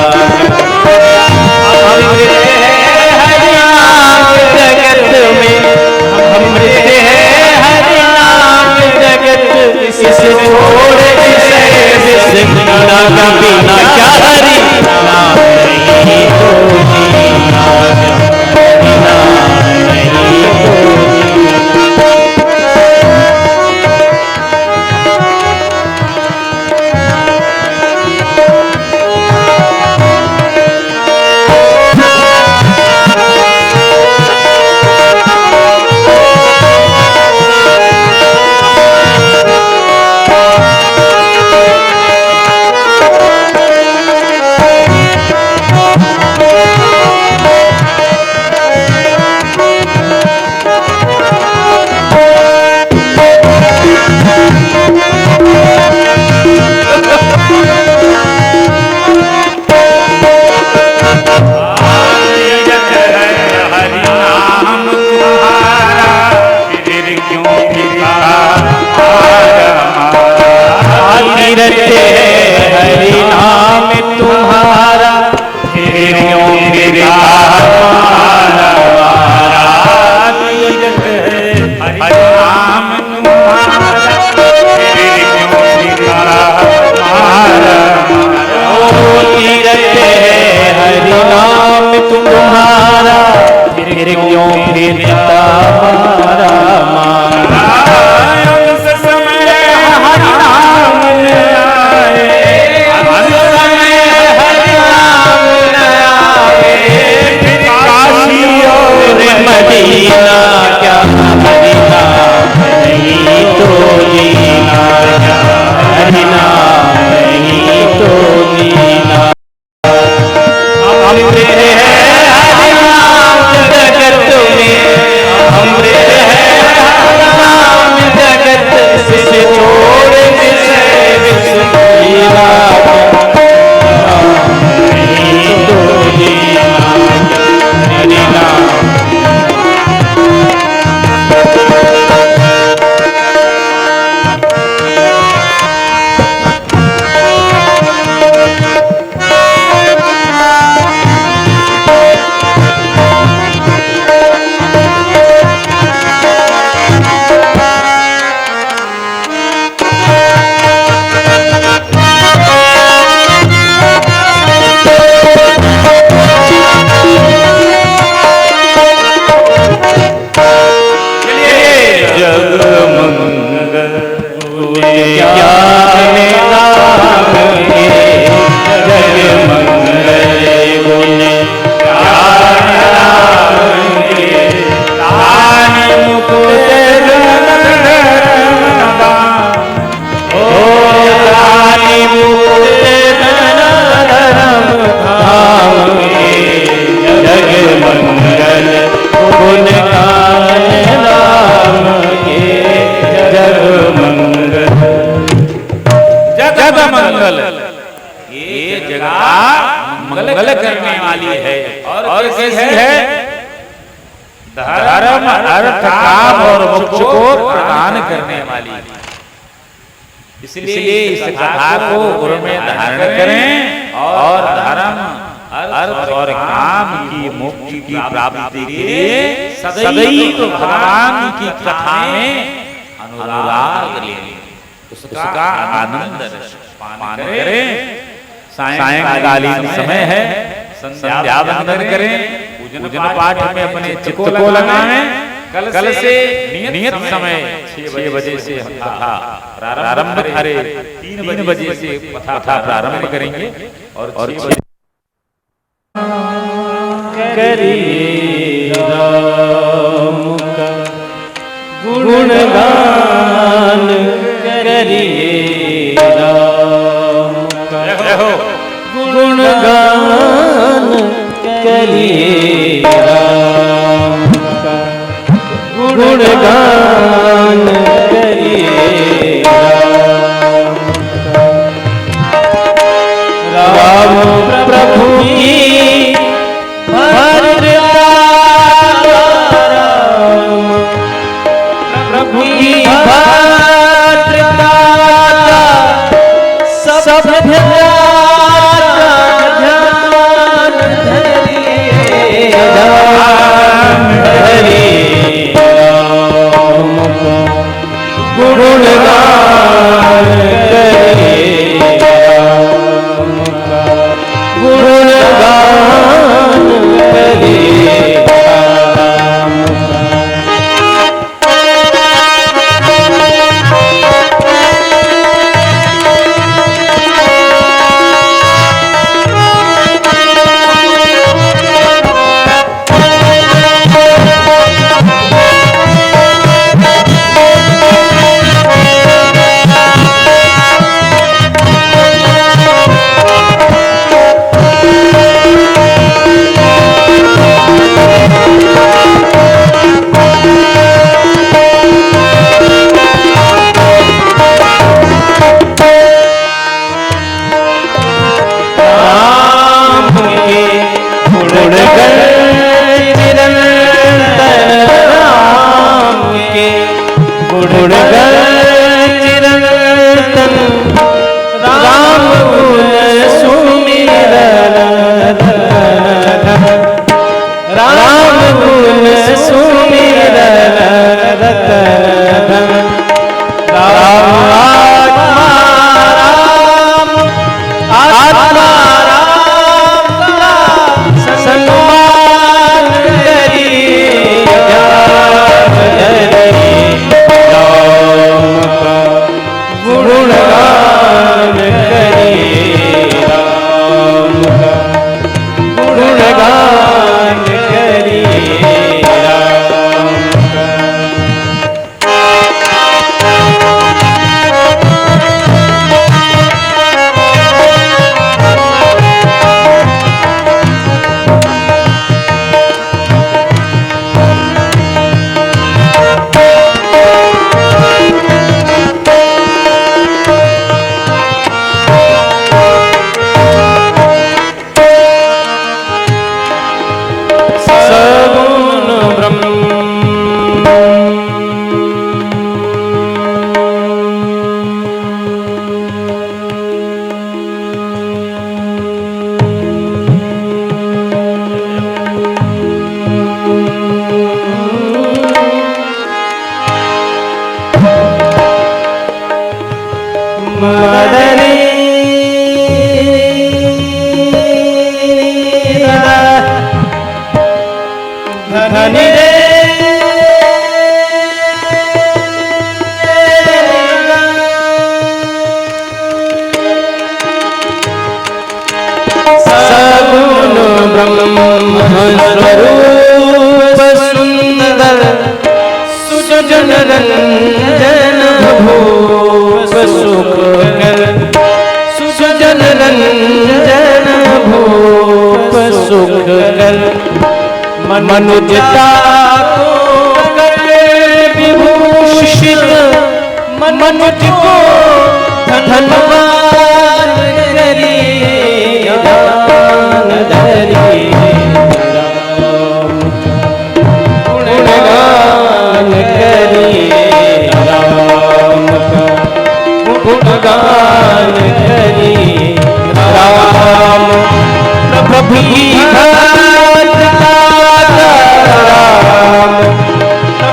अमृत है हरि नाम जगत में अमृत है हरि नाम जगत इस छोड़ जिसे बिना बिना क्या हरि नाम नहीं तो दीना हरि नाम नहीं तो हरि नाम तुम्हारा फिर क्यों फिरता हमारा तीरथ है हरि नाम तुम्हारा फिर क्यों फिरता हमारा ओ तीरथ है हरि नाम तुम्हारा फिर क्यों फिरता हमारा मदीना क्या हरि नाम नहीं तो दीना क्या हरि नाम नहीं तो दीना अमृत है हरि नाम जगत में अमृत है हरि नाम जगत से छोड़ जिसे विसरा नहीं तो दीना हरि नाम मंगल करने वाली है और कैसी है धर्म अर्थ काम और मोक्ष को प्रदान करने वाली। इसलिए इस कथा को गुरु में धारण करें और धर्म अर्थ और काम की मोक्ष की प्राप्ति के लिए सदैव भगवान की कथा में अनुराग लें, उसका आनंद पान करें। सायंकालीन समय है, संध्या वंदन करें, पूजन पाठ में अपने चित्त को लगाएं। कल से नियत समय 6 बजे से कथा प्रारंभ करें। 3 बजे से कथा प्रारंभ करेंगे और 6 बजे करिए राम का गुणगान करिए राम स्वरूप सुंदर सुजन रंजन भूप सुख कर सुजन रंजन भूप सुख कर मनुजता को कर विभूषित मनुज को धनवान करिए दान धरिए गुणगान करिए राम का गुणगान करिए राम प्रभु की घाट का राम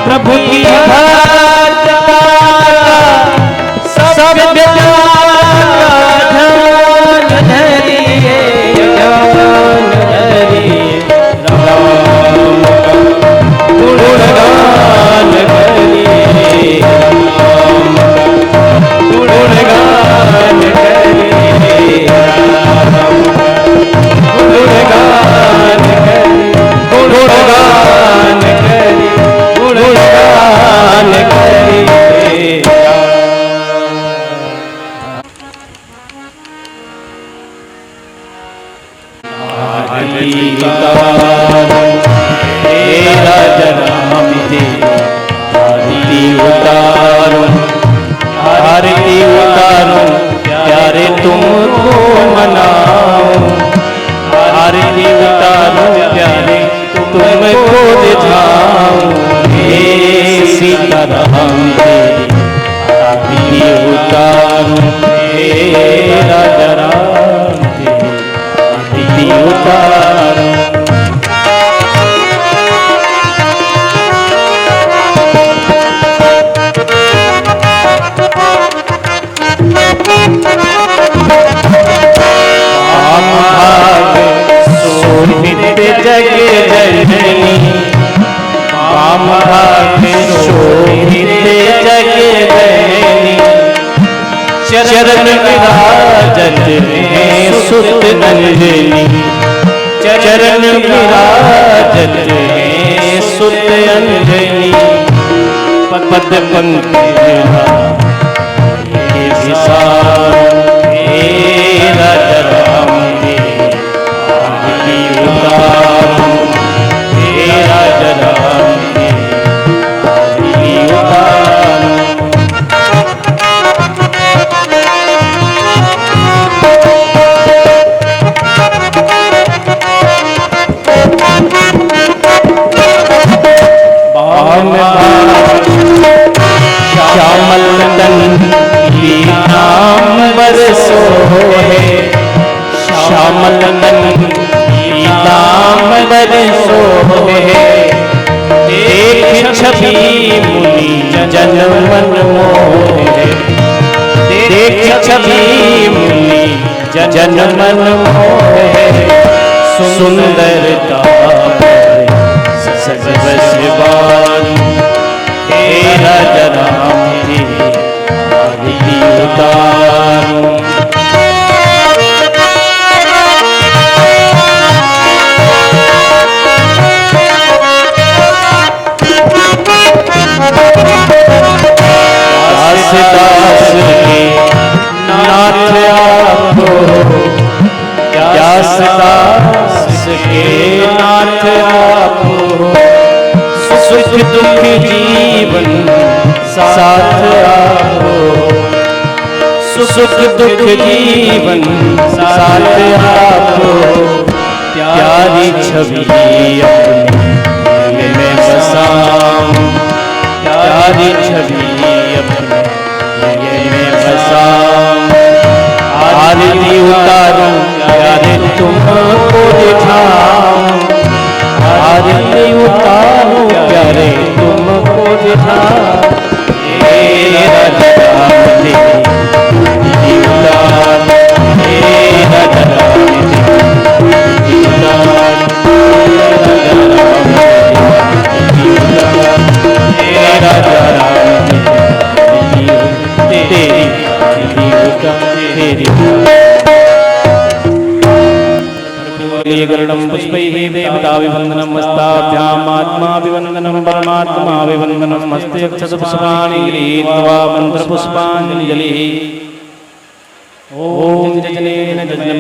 प्रभु की घाट का सब ध्यान धरिए ध्यान धरिए राम का गुणगान करिए राम का गुणगान करिए राम का गुणगान करिए गुणगान करिए गुणगान करिए तेरा जन्म आरती उतारूं आरती उतारूं प्यारे तुमको मनाऊं आरती उतारूं प्यारे तुमको दिखाऊं हे सीताराम तेरी आरती उतारूं हे राजा राम हैं सुत अंजनी, चरण विराजत हैं सुत अंजनी, पद पंकज हे विशाल हे राजा राम हे आरती उतारो, हे राजा राम हे आरती उतारो। श्यामल तन नाम बरसो है, श्यामल तन नाम बरसो है, देख छवि मुनि जन मन मोहे, देख छवि मुनि जन मन मोहे, सुंदरता सजबसबारी, हे राजा राम हे आरती उतारो। दास दास के नाथ आप हो, दास दास के नाथ आप हो, सुख दुख जीवन साथ आपो, सुख दुख जीवन साथ आपो, प्यारी छवि अपने में बसाऊं, प्यारी छवि अपने में बसाऊं, आरती उतारूं प्यारे तुमको दिखाऊं, आरती उतारूं प्यारे तुमको दिखाऊं, हे राजा राम तेरी उतार, हे राजा राम तेरी उतार, हे राजा राम तेरी उतार, तेरी गरुडं पुष्पैः देवताभिवन्दनं हस्ताभ्याम् आत्माभिवन्दनं परमात्माभिवन्दनं हस्ते अक्षतपुष्पाणि गृहीत्वा मन्त्रपुष्पाञ्जलिः। ॐ जनेन